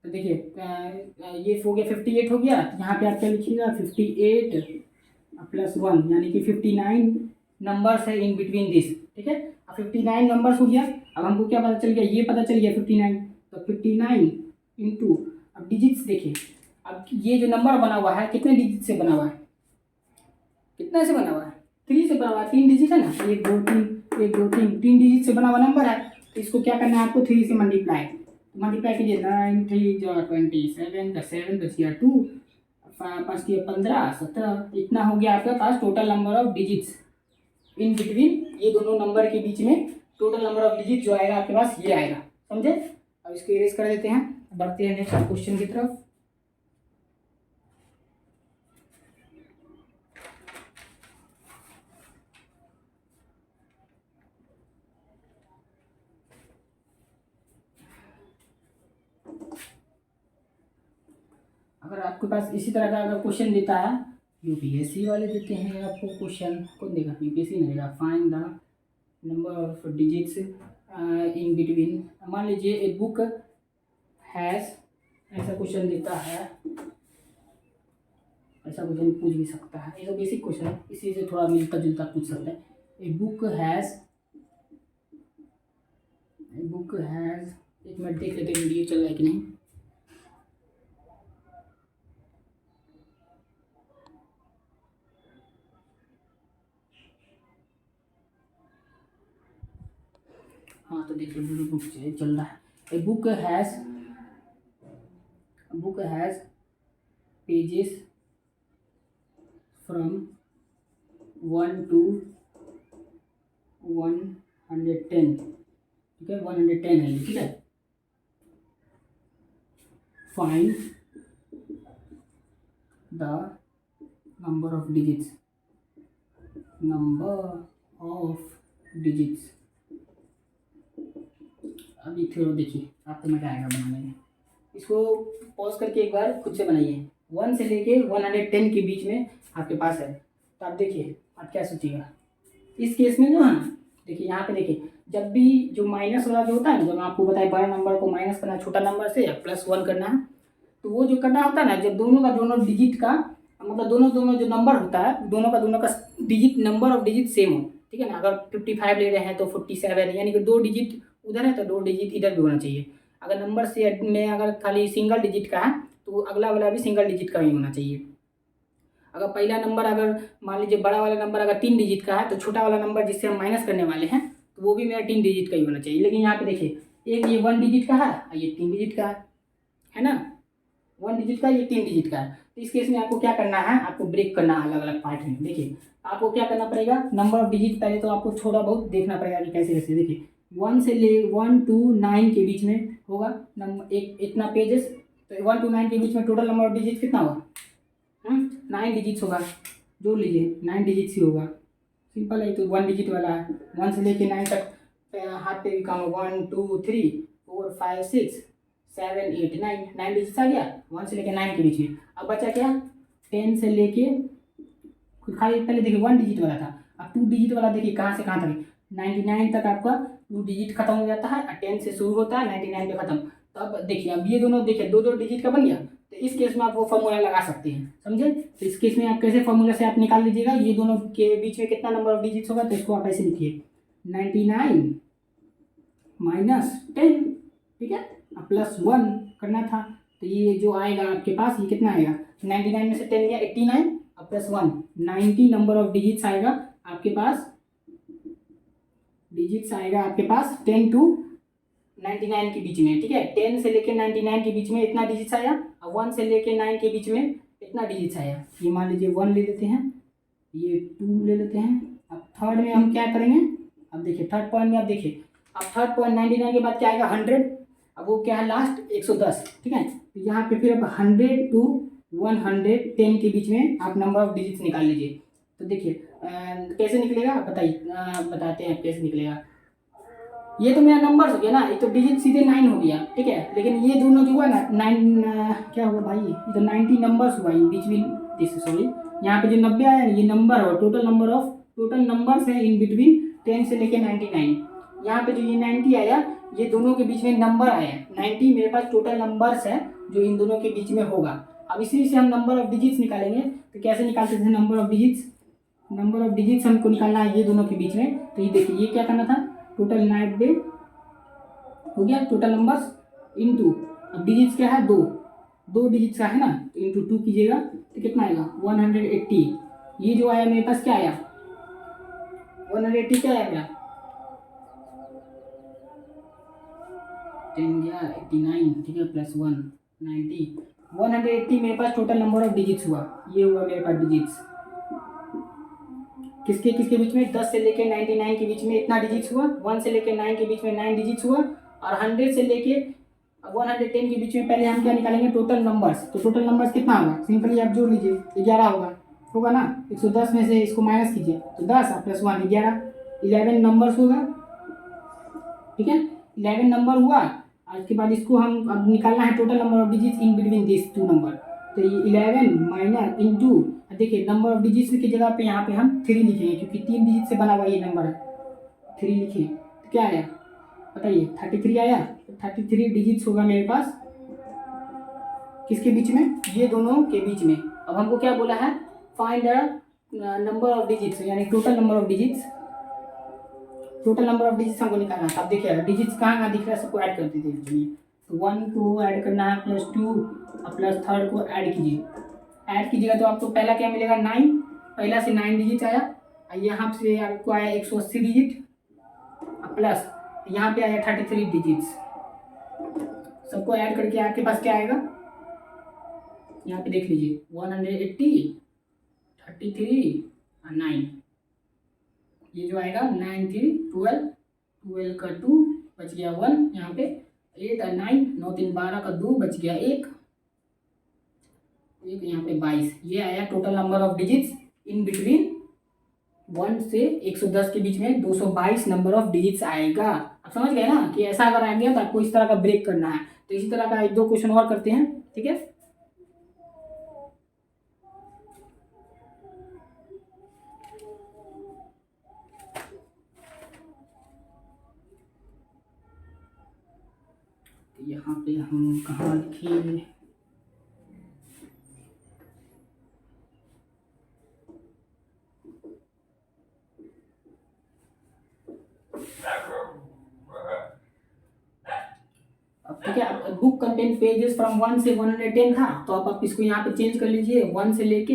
Speaker 1: तो देखिए ये हो गया 58 हो गया, तो यहाँ पे आप क्या लिखिएगा 58 +1 यानी कि 59 नंबर्स है इन बिटवीन दिस, ठीक है। अब 59 नंबर्स हो गया। अब हमको क्या पता चल गया, ये पता चल गया 59, तो 59 इंटू, अब डिजिट्स देखिए, अब ये जो नंबर बना हुआ है कितने डिजिट से बना हुआ है, कितने से बना हुआ है, 3 से बना हुआ है, 3 डिजिट है ना, 1 2 3 1 2 3 3 डिजिट से बना हुआ नंबर है। तो इसको क्या करना है आपको, 3 से मल्टीप्लाई, तो मल्टीप्लाई कीजिए, 9 3 27 7 10 2 5 15 17, इतना हो गया आपके पास total number of digits in between ये दोनों नंबर के बीच में। टोटल नंबर ऑफ डिजिट जो आएगा आपके पास ये आएगा, समझे। अब इसको इरेज कर देते हैं, बढ़ते हैं नेक्स्ट क्वेश्चन की तरफ। अगर आपके पास इसी तरह का अगर क्वेश्चन देता है, UPSC वाले देते हैं आपको क्वेश्चन, कौन देगा, UPSC नहीं देगा, find the number of digits in between, मान लीजिए ए बुक हैज़, ऐसा क्वेश्चन देता है, ऐसा क्वेश्चन पूछ भी सकता है, ये तो बेसिक क्वेश्चन है, इसी से थोड़ा मिलता जुलता पूछ सकता है। ए बुक हैज़, एक मिनट देख लेते हैं वीडियो चल रहा है कि नहीं। हाँ तो देखिए बुक चल रहा है। A book has pages from 1 to 110, ठीक है, 110 है, ठीक है। Find the number of digits, अभी थोड़ा देखिए आपको मजा आएगा बनाने में। इसको पॉज करके एक बार खुद से बनाइए, 1 से लेके 110 के बीच में आपके पास है। तो आप देखिए आप क्या सोचिएगा इस केस में जो है ना, देखिए यहाँ पे देखिए, जब भी जो माइनस वाला जो होता है ना, जब आपको बताया बड़ा नंबर को माइनस करना है छोटा नंबर से या +1 करना है, तो वो जो करना होता है ना, जब दोनों का दोनों डिजिट का मतलब दोनों जो नंबर होता है, दोनों का digit number of digit same हो, ठीक है ना। अगर 55 ले रहे हैं तो 47, यानी कि 2 डिजिट उधर है तो 2 डिजिट इधर भी होना चाहिए। अगर नंबर से में अगर खाली सिंगल डिजिट का है तो अगला वाला भी सिंगल डिजिट का ही होना चाहिए। अगर पहला नंबर अगर मान लीजिए बड़ा वाला नंबर अगर 3 डिजिट का है, तो छोटा वाला नंबर जिससे हम माइनस करने वाले हैं तो वो भी मेरा 3 डिजिट का ही होना चाहिए। लेकिन यहाँ पे देखिए एक ये 1 डिजिट का है और ये 3 डिजिट का है ना, 1 डिजिट का ये 3 डिजिट का है। तो इस केस में आपको क्या करना है, आपको ब्रेक करना है अलग अलग पार्ट में। देखिए आपको क्या करना पड़ेगा, नंबर ऑफ डिजिट पहले तो आपको थोड़ा बहुत देखना पड़ेगा कि कैसे कैसे। देखिए 1 से ले 1 to 9 के बीच में होगा नंबर, एक इतना पेजेस, तो 1 to 9 के बीच में टोटल नंबर ऑफ डिजिट कितना होगा, 9 डिजिट्स होगा, जोड़ लीजिए 9 डिजिट्स ही होगा, सिंपल है। तो 1 डिजिट वाला है, 1 से लेके 9 तक हाथ पे भी काम, 1 2 3 4 5 6 7 8 9 डिजिट्स आ गया 1 से लेके 9 के बीच में। अब बचा क्या, 10 से लेके खाली पहले देखिए 1 डिजिट वाला था, अब 2 डिजिट वाला देखिए कहाँ से कहाँ तक, 99 तक आपका 2 डिजिट खत्म हो जाता है और 10 से शुरू होता है 99 पे खत्म। तो अब देखिए अब ये दोनों देखिए 2 डिजिट का बन गया, तो इस केस में आप वो फॉर्मूला लगा सकते हैं, समझे। तो इस केस में आप कैसे फॉर्मूला से आप निकाल लीजिएगा ये दोनों के बीच में कितना नंबर ऑफ डिजिट्स होगा, तो इसको आप ऐसे लिखिए 99 - 10, ठीक है, +1 करना था। तो ये जो आएगा आपके पास ये कितना आएगा, 99 में से 10 गया 89 और +1 90 नंबर ऑफ डिजिट्स आएगा आपके पास, डिजिट्स आएगा आपके पास 10 to 99 के बीच में, ठीक है। 10 से लेके 99 के बीच में इतना डिजिट्स आया और 1 से लेके 9 के बीच में इतना डिजिट्स आया। ये मान लीजिए 1 ले लेते हैं, ये 2 ले लेते हैं। अब थर्ड में हम क्या करेंगे, अब देखिए थर्ड पॉइंट में, अब देखिए अब थर्ड पॉइंट 99 के बाद क्या आएगा 100, अब वो क्या है लास्ट 110, ठीक है। तो यहाँ पे फिर अब 100 to 110 के बीच में आप नंबर ऑफ डिजिट्स निकाल लीजिए। तो देखिए कैसे निकलेगा बताइए, बताते हैं कैसे निकलेगा। ये तो मेरा नंबर हो गया ना, ये तो डिजिट सीधे 9 हो गया, ठीक है। लेकिन ये दोनों जो हुआ ना 9 क्या हुआ भाई, ये तो 90 नंबर्स हुआ इन बिटवीन दिस, सॉरी यहाँ पे जो 90 आया ना ये नंबर हो, टोटल नंबर्स है इन बिटवीन 10 से लेके 99। यहाँ पे जो ये 90 आया ये दोनों के बीच में नंबर आया, 90 मेरे पास टोटल नंबर्स है जो इन दोनों के बीच में होगा। अब इसी से हम नंबर ऑफ डिजिट्स निकालेंगे। तो कैसे निकालते थे नंबर ऑफ डिजिट्स, हमको निकालना है ये दोनों के बीच में। तो ये देखिए ये क्या करना था, टोटल 90 हो गया टोटल नंबर्स इनटू, अब डिजिट्स क्या है दो डिजिट्स का है ना, तो इनटू 2 कीजिएगा तो कितना आएगा 180। ये जो आया मेरे पास क्या आया 180, क्या आया मेरा 10 गया 89, ठीक है, प्लस 1 90, 180 मेरे पास टोटल नंबर ऑफ डिजिट्स हुआ। ये हुआ मेरे पास डिजिट्स किसके किसके बीच में, 10 से लेके 99 के बीच में इतना डिजिट्स हुआ, 1 से लेके 9 के बीच में 9 डिजिट्स हुआ, और 100 से लेके 110 के बीच में पहले हम क्या निकालेंगे टोटल नंबर्स। तो टोटल नंबर्स कितना होगा, सिंपली आप जोड़ लीजिए 11 होगा ना, 110 में से इसको माइनस कीजिए तो 10 प्लस 1 11 नंबर्स होगा, ठीक है। 11 नंबर हुआ, उसके बाद इसको हम अब निकालना है total number of digits in between this 2 number. तो ये 11 माइनस इंटू, देखिए नंबर ऑफ डिजिट्स की जगह पे यहाँ पे हम 3 लिखेंगे क्योंकि 3 डिजिट से बना हुआ ये नंबर है, 3 लिखिए। तो क्या आया बताइए 33 आया। 33 डिजिट्स होगा मेरे पास किसके बीच में, ये दोनों के बीच में। अब हमको क्या बोला है, find the number of digits, यानी टोटल नंबर ऑफ डिजिट्स हमको निकालना है। अब देखिए डिजिट्स कहाँ दिख रहा है, सबको ऐड कर दीजिए। चलिए तो 1 को ऐड करना है प्लस 2 और प्लस थर्ड को ऐड कीजिएगा तो आपको पहला क्या मिलेगा 9, पहला से 9 डिजिट आया, और यहाँ से आपको आया 180 डिजिट, प्लस यहाँ पे आया 33 डिजिट्स। सबको ऐड करके आपके पास क्या आएगा, यहाँ पे देख लीजिए 180 33 और 9, ये जो आएगा 9 3 12 का 2 बच गया 1, यहाँ पे 8 और 9 9 3 12 का 2 बच गया 1 यहाँ पे 22। ये आया total number of digits in between 1 से 110 के बीच में 222 नंबर ऑफ डिजिट्स आएगा। आप समझ गए ना कि ऐसा अगर आ गया तो आपको इस तरह का ब्रेक करना है। तो इसी तरह का 1-2 क्वेश्चन और करते हैं, ठीक है। यहाँ पे हम कहाँ लिखेंगे, अब ठीक है। बुक कंटेन पेजेस फ्रॉम 1 से 110 था, तो अब आप इसको यहाँ पे चेंज कर लीजिए 1 से लेके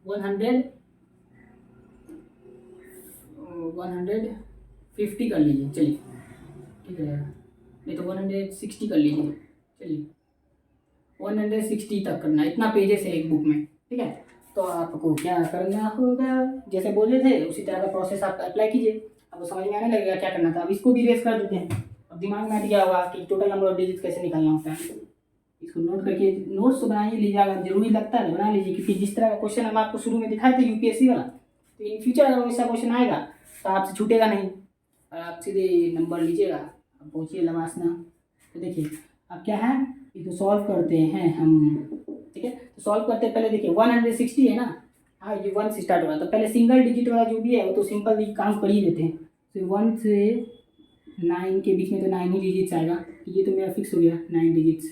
Speaker 1: 150 कर लीजिए, चलिए ठीक है, नहीं तो 160 कर लीजिए, चलिए 160 तक करना, इतना पेजेस है एक बुक में, ठीक है। तो आपको क्या करना होगा, जैसे बोले थे उसी तरह का प्रोसेस आप अप्लाई कीजिए, आपको समझ में आने लगेगा क्या करना था। अब इसको भी रेस कर देते हैं। अब दिमाग में आ गया होगा कि टोटल नंबर ऑफ डिजिट कैसे निकालना होता है, इसको नोट करके नोट्स तो बनाइए लीजिएगा, जरूरी लगता है बना लीजिए, क्योंकि जिस तरह का क्वेश्चन हम आपको शुरू में दिखाए थे यूपीएससी वाला, तो इन फ्यूचर अगर वैसा क्वेश्चन आएगा तो आपसे छूटेगा नहीं और आप सीधे नंबर लीजिएगा। अब पहुँचिए लवासना। तो देखिए अब क्या है, इसको सॉल्व करते हैं हम, ठीक है। तो सॉल्व करते पहले देखिए 160 है ना, हाँ ये 1 से स्टार्ट हो रहा है, तो पहले सिंगल डिजिट वाला जो भी है वो तो सिंपल काम कर ही देते हैं। तो 1 से 9 के बीच में तो 9 ही डिजिट्स आएगा, ये तो मेरा फिक्स हो गया 9 डिजिट्स,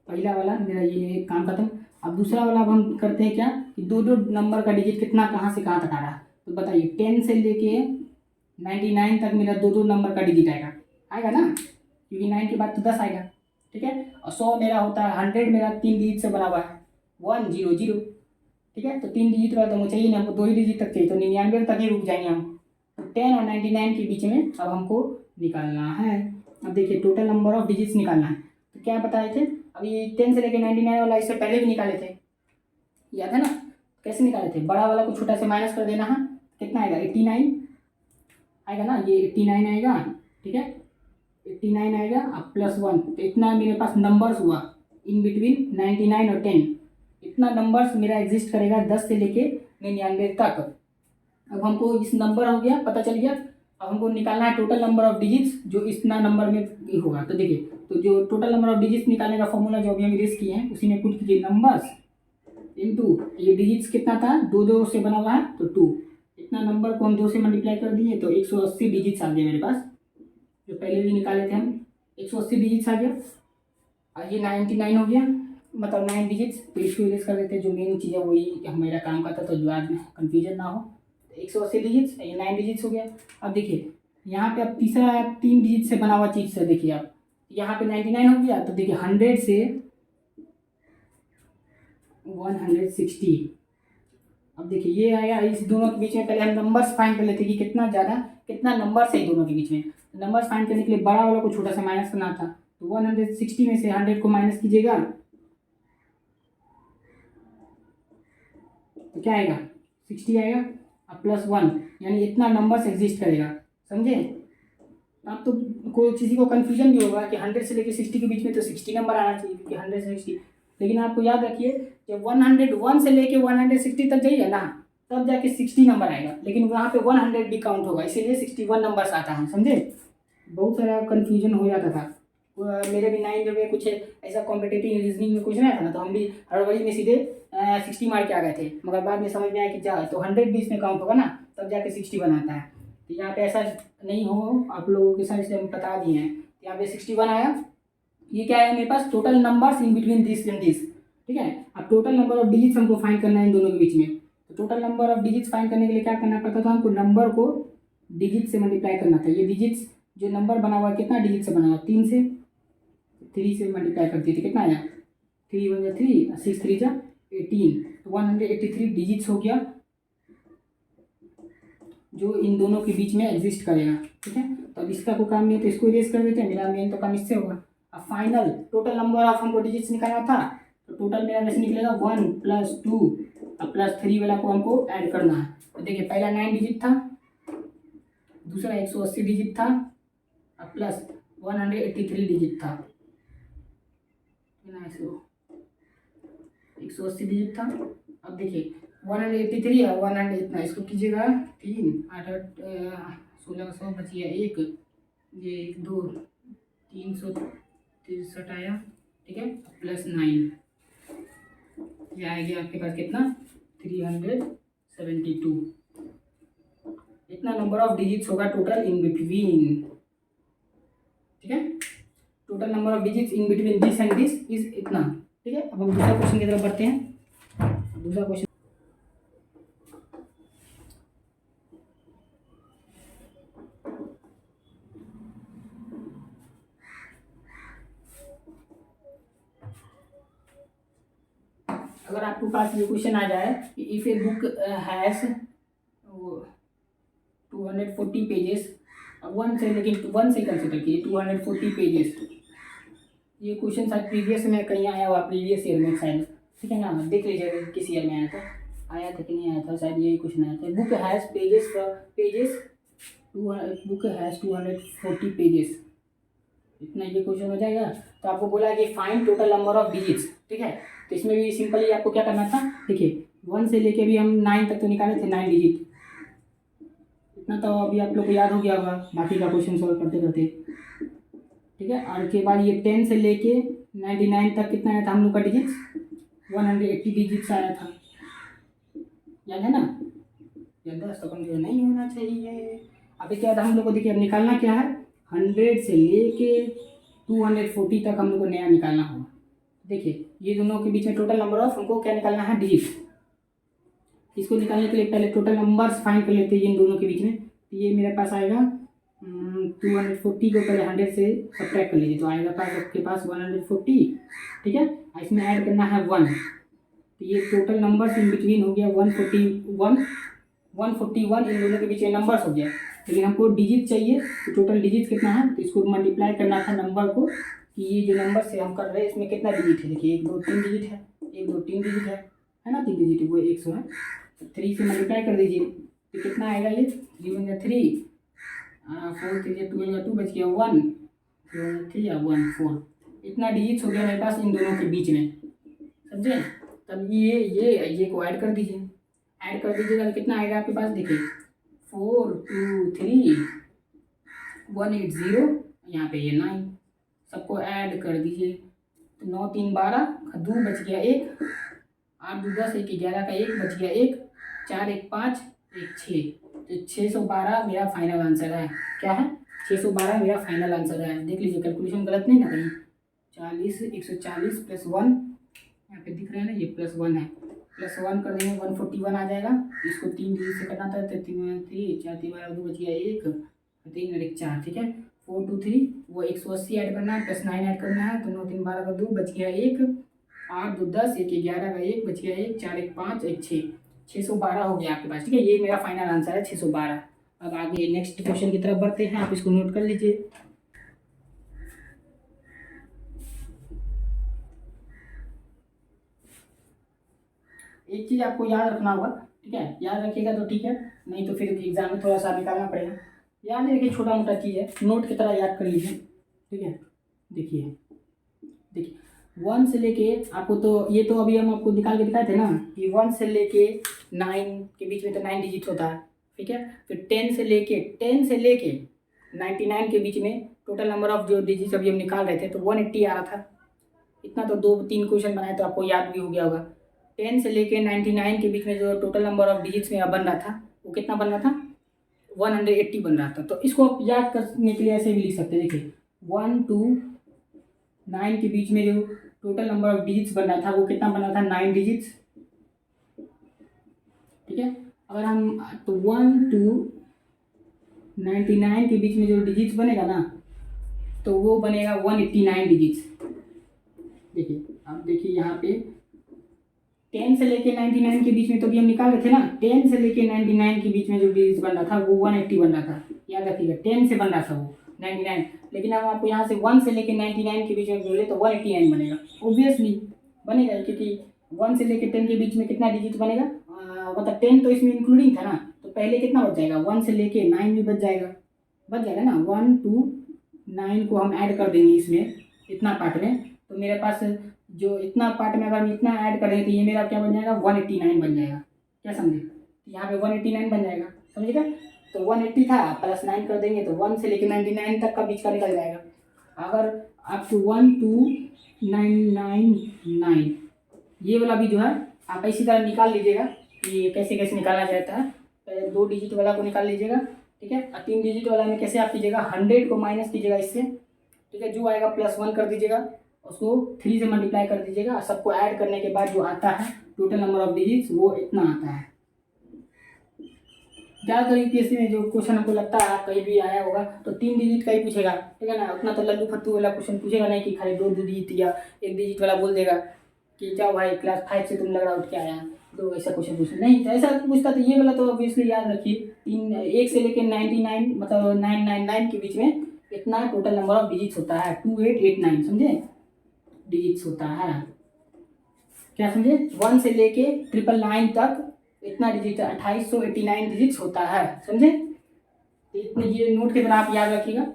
Speaker 1: पहला वाला मेरा ये काम खत्म। अब दूसरा वाला अब हम करते हैं क्या कि 2 नंबर का डिजिट कितना कहाँ से कहाँ तक आ रहा है, तो बताइए 10 से लेके 99 तक मेरा 2 नंबर का डिजिट आएगा ना, क्योंकि 9 के बाद तो 10 आएगा, ठीक है। और 100 मेरा होता है, 100 मेरा 3 डिजिट से बना हुआ है 1 0 0, ठीक है। तो 3 डिजिट वाला तो मुझे चाहिए नहीं, हमको 2 ही डिजिट तक चाहिए, तो 99 तक ही रुक जाएंगे हम। तो 10 और 99 के बीच में अब हमको निकालना है। अब देखिए टोटल नंबर ऑफ डिजिट्स निकालना है, तो क्या बताए थे अभी 10 से लेकर 99 वाला इससे पहले भी निकाले थे, याद है ना। कैसे निकाले थे, बड़ा वाला को छोटा से माइनस कर देना है, कितना आएगा 89 आएगा ना, ये 89 आएगा, ठीक है 89 आएगा अब +1, तो इतना मेरे पास नंबर्स हुआ इन बिटवीन 99 और 10, इतना नंबर्स मेरा एग्जिस्ट करेगा 10 से लेके 99 तक। अब हमको इस नंबर हो गया पता चल गया, अब हमको निकालना है टोटल नंबर ऑफ डिजिट्स जो इतना नंबर में होगा। तो देखिए, तो जो टोटल नंबर ऑफ डिजिट्स निकालने का फॉर्मूला जो अभी हम रेस किए हैं उसी में पुट कीजिए नंबर्स इनटू, ये डिजिट्स कितना था 2 से बना हुआ है तो 2, इतना नंबर को हम 2 से मल्टीप्लाई कर दिए तो 180 डिजिट्स आ गए मेरे पास, जो पहले भी निकाले थे हम 180 डिजिट्स आ गया। और ये 99 हो गया, मतलब 9 डिजिट्स, तो इसको इरेज कर देते हैं, जो मेन चीज़ है वही मेरा काम का था, तो जो आज में कन्फ्यूजन ना हो। 180 डिजिट्स, ये 9 डिजिट्स हो गया। अब देखिए यहाँ पे अब तीसरा 3 डिजिट से बना हुआ चीज़ से देखिए आप, यहाँ पे 99 हो गया, तो देखिए 100 से 160। अब देखिए ये आया, इस दोनों के बीच में पहले हम नंबर्स फाइंड कर लेते कि कितना ज़्यादा कितना नंबर्स है दोनों के बीच में। नंबर्स फाइंड करने के लिए बड़ा वाला को छोटा सा माइनस करना था, तो 160 में से 100 को माइनस कीजिएगा तो क्या आएगा 60 आएगा, अब +1, यानी इतना नंबर्स एग्जिस्ट करेगा, समझे। अब तो कोई किसी को कन्फ्यूजन भी होगा कि 100 से लेकर 60 के बीच में तो 60 नंबर आना चाहिए, क्योंकि 100 से 60, लेकिन आपको याद रखिए जब 101 से लेके 160 तक जाइए ना तब जाके 60 नंबर आएगा, लेकिन वहाँ पे 100 भी काउंट होगा, इसीलिए 61 नंबर्स आता है, समझे। बहुत सारा कन्फ्यूजन हो जाता था, मेरे भी 9 में कुछ ऐसा कॉम्पिटेटिव रीजनिंग में कुछ नहीं था ना, तो हम भी हड़बड़ी में सीधे 60 मार के आ गए थे, मगर बाद में समझ में आया कि जा तो 100 भी इसमें काउंट होगा ना तब जाके 60 बनाता है। तो यहाँ पे ऐसा नहीं हो, आप लोगों के साथ इसलिए हम बता दिए हैं। यहाँ पे 61 आया, ये क्या आया मेरे पास total numbers in between this and this, ठीक है। अब टोटल नंबर ऑफ डिजिट्स हमको फाइंड करना है इन दोनों के बीच में, तो total number of digits find करने के लिए क्या करना पड़ता था, हमको नंबर को डिजिट से मल्टीप्लाई करना था। ये डिजिट्स जो नंबर बना हुआ है कितना डिजिट से बना हुआ, 3 से, 3 से मल्टीप्लाई कर दिए तो कितना आया 3 × 1 3, 6 3 × 18, तो 183 डिजिट्स हो गया जो इन दोनों के बीच में एग्जिस्ट करेगा, ठीक है। तो अब इसका कोई काम नहीं है तो इसको इरेज कर देते हैं, मेरा मेन तो काम इससे होगा। अब फाइनल टोटल नंबर ऑफ हमको डिजिट्स निकालना था, तो टोटल मेरा जैसे निकलेगा 1 + 2 अब +3 वाला को हमको ऐड करना है। तो देखिए पहला 9 डिजिट था, दूसरा 180 डिजिट था, अब प्लस 183 डिजिट था, 180 डिजिट था। अब देखिए 183 है, 100 इतना, इसको कीजिएगा 3 8 8 1600 बचिए 1, ये 1 2 363 आया, ठीक है, +9, ये आएगा आपके पास कितना 372, इतना नंबर ऑफ डिजिट्स होगा टोटल इन बिटवीन, ठीक है। Total number of digits in between this and this is इतना, ठीक है। अब हम दूसरा क्वेश्चन की तरफ बढ़ते हैं। दूसरा क्वेश्चन, अगर आपके पास ये क्वेश्चन आ जाए कि if a book has 240 pages, one से, लेकिन 1 से कंसिडर कीजिए 240 पेजेस, ये क्वेश्चन शायद प्रीवियस में कहीं आया हुआ, प्रीवियस ईयर में शायद, ठीक है ना, देख लीजिएगा किस ईयर में आया था कि नहीं आया था, शायद यही क्वेश्चन आया था। Book has book has 240 pages, इतना ये क्वेश्चन हो जाएगा। तो आपको बोला कि find total number of digits, ठीक है। तो इसमें भी सिंपली आपको क्या करना था, देखिए 1 से लेके भी हम 9 तक तो निकाले थे, 9 डिजिट, इतना तो अभी आप लोग को याद हो गया होगा बाकी का क्वेश्चन सॉल्व करते करते, ठीक है। और के बाद ये 10 से लेके 99 तक कितना आया था हम लोग का डिजिट्स, 180 डिजिट्स आया था, याद है ना, याददाश्त तो कमजोर नहीं होना चाहिए। अभी क्या था हम लोग को, देखिए अब निकालना क्या है, 100 से लेके 240 तक हम लोग को नया निकालना होगा। देखिए ये दोनों के बीच में टोटल नंबर ऑफ हमको क्या निकालना है, डिजिट। इसको निकालने के लिए पहले टोटल नंबर्स फाइंड कर लेते हैं इन दोनों के बीच में। तो ये मेरे पास आएगा 240 को पहले 100 से सब्ट्रैक्ट कर लीजिए, तो आएगा पास आपके पास 140, ठीक है। इसमें ऐड करना है 1, तो ये टोटल नंबर्स इन बिटवीन हो गया 141 इन दोनों के बीच में नंबर्स हो गया। लेकिन हमको डिजिट चाहिए, तो टोटल डिजिट कितना है, तो इसको मल्टीप्लाई करना था नंबर को, कि ये जो नंबर से हम कर रहे हैं इसमें कितना डिजिट है। देखिए 1 2 3 डिजिट है, 1 2 3 डिजिट है, है ना, 3 डिजिट वो 100 है। 3 से मल्टीप्लाई कर दीजिए तो कितना आएगा, ये 3 × 3 4 3 12 2 बच गया 1 3 या 1 4, इतना डिजिट हो गया मेरे पास इन दोनों के बीच में, समझे। तब ये को ऐड कर दीजिए, ऐड कर दीजिएगा तो कितना आएगा आपके पास, देखिए 4 2 3 180, यहाँ पे ये 9, सबको ऐड कर दीजिए तो 9 3 12, 2 बच गया 1, 8 2 10 1 11 का 1 बच गया 1, 4 1 5 1 6, तो 612 मेरा फाइनल आंसर है। क्या है, 612 मेरा फाइनल आंसर है। देख लीजिए कैलकुलेशन गलत नहीं ना कहीं। 40 140 + 1, यहाँ पे दिख रहा है ना, ये +1 है, +1 कर देंगे 141 आ जाएगा। इसको 3 डिजिट से करना था तो 3 3 4 3 12 2 बच गया 1 3 और 1 4, ठीक है। 4 2 3 वो 180 ऐड करना है, +9 ऐड करना है, तो 9 3 12 का 2 बच गया 1, 8 2 10 1 11 का 1 बच गया 1, 4 1 5 1 6, 612 हो गया आपके पास, ठीक है। ये मेरा फाइनल आंसर है 612। अब आगे नेक्स्ट क्वेश्चन की तरफ बढ़ते हैं, आप इसको नोट कर लीजिए। एक चीज़ आपको याद रखना होगा, ठीक है, याद रखिएगा तो ठीक है, नहीं तो फिर एग्जाम में थोड़ा सा निकालना पड़ेगा। याद रखिए, छोटा मोटा चीज़ है, नोट की तरह याद कर लीजिए, ठीक है। देखिए 1 से लेके आपको, तो ये तो अभी हम आपको निकाल के दिखाए थे ना कि 1 से लेके 9 के बीच में तो 9 डिजिट होता है, ठीक है। फिर 10 से लेके 99 के बीच में टोटल नंबर ऑफ जो डिजिट अभी हम निकाल रहे थे तो 180 आ रहा था। इतना तो 2-3 क्वेश्चन बनाए तो आपको याद भी हो गया होगा। 10 से लेके 99 के बीच में जो टोटल नंबर ऑफ डिजिट्स मेरा बन रहा था वो कितना बन रहा था, 180 बन रहा था। तो इसको आप याद करने के लिए ऐसे भी लिख सकते हैं, देखिए 1 2 9 के बीच में जो टोटल नंबर ऑफ डिजिट्स बन रहा था वो कितना बन रहा था, 9 डिजिट्स, ठीक है। अगर हम तो 1 2 99 के बीच में जो डिजिट्स बनेगा ना तो वो बनेगा 189 डिजिट्स। देखिए अब देखिए यहाँ पे 10 से लेके 99 के बीच में तो भी हम निकाल रहे थे ना, 10 से लेके 99 के बीच में जो डिजिट बन रहा था वो 180 बन रहा था, याद रखिएगा 10 से बन रहा था वो 99, लेकिन अब आपको यहाँ से 1 से लेके 99 के बीच में जोड़े तो 189 बनेगा, ऑब्वियसली बनेगा, क्योंकि 1 से लेके 10 के बीच में कितना डिजिट बनेगा, मतलब 10 तो इसमें इंक्लूडिंग था ना, तो पहले कितना बच जाएगा, 1 से लेके 9 भी बच जाएगा ना, 1 2 9 को हम ऐड कर देंगे इसमें इतना पार्ट में, तो मेरे पास जो इतना पार्ट में अगर हम इतना ऐड करें तो ये मेरा क्या बन जाएगा, 189 बन जाएगा। क्या समझे, यहाँ पे 189 बन जाएगा, समझिएगा। तो 180 था +9 कर देंगे तो 1 से लेके 99 तक का बीच का निकल जाएगा। अगर आपको 12999 ये वाला भी जो है आप इसी तरह निकाल लीजिएगा कि कैसे कैसे निकाला जाता है। पहले 2 डिजिट वाला को निकाल लीजिएगा, ठीक है। और 3 डिजिट वाला में कैसे आप कीजिएगा, 100 को माइनस कीजिएगा इससे, ठीक है, जो आएगा +1 कर दीजिएगा, उसको 3 से मल्टीप्लाई कर दीजिएगा, सबको ऐड करने के बाद जो आता है टोटल नंबर ऑफ डिजिट्स वो इतना आता है। ज़्यादातर यूपीएससी में जो क्वेश्चन हमको लगता है आप कहीं भी आया होगा तो 3 डिजिट का ही पूछेगा, ठीक है ना, उतना तो लल्लू फत्तू वाला क्वेश्चन पूछेगा नहीं कि खाली 2 डिजिट या 1 डिजिट वाला बोल देगा कि जाओ भाई क्लास 5 से तुम लग रहा उठ के आया, तो ऐसा क्वेश्चन पूछना नहीं, तो ऐसा पूछता तो ये वाला तो ऑब्वियसली याद रखिए 1 से लेकर 99 मतलब 999 के बीच में इतना टोटल नंबर ऑफ डिजिट्स होता है, 2889 समझे डिजिट्स होता है। क्या समझे, 1 से लेके 999 तक इतना डिजिट 2889 डिजिट्स होता है, समझे। इतने ये नोट के तरह आप याद रखिएगा,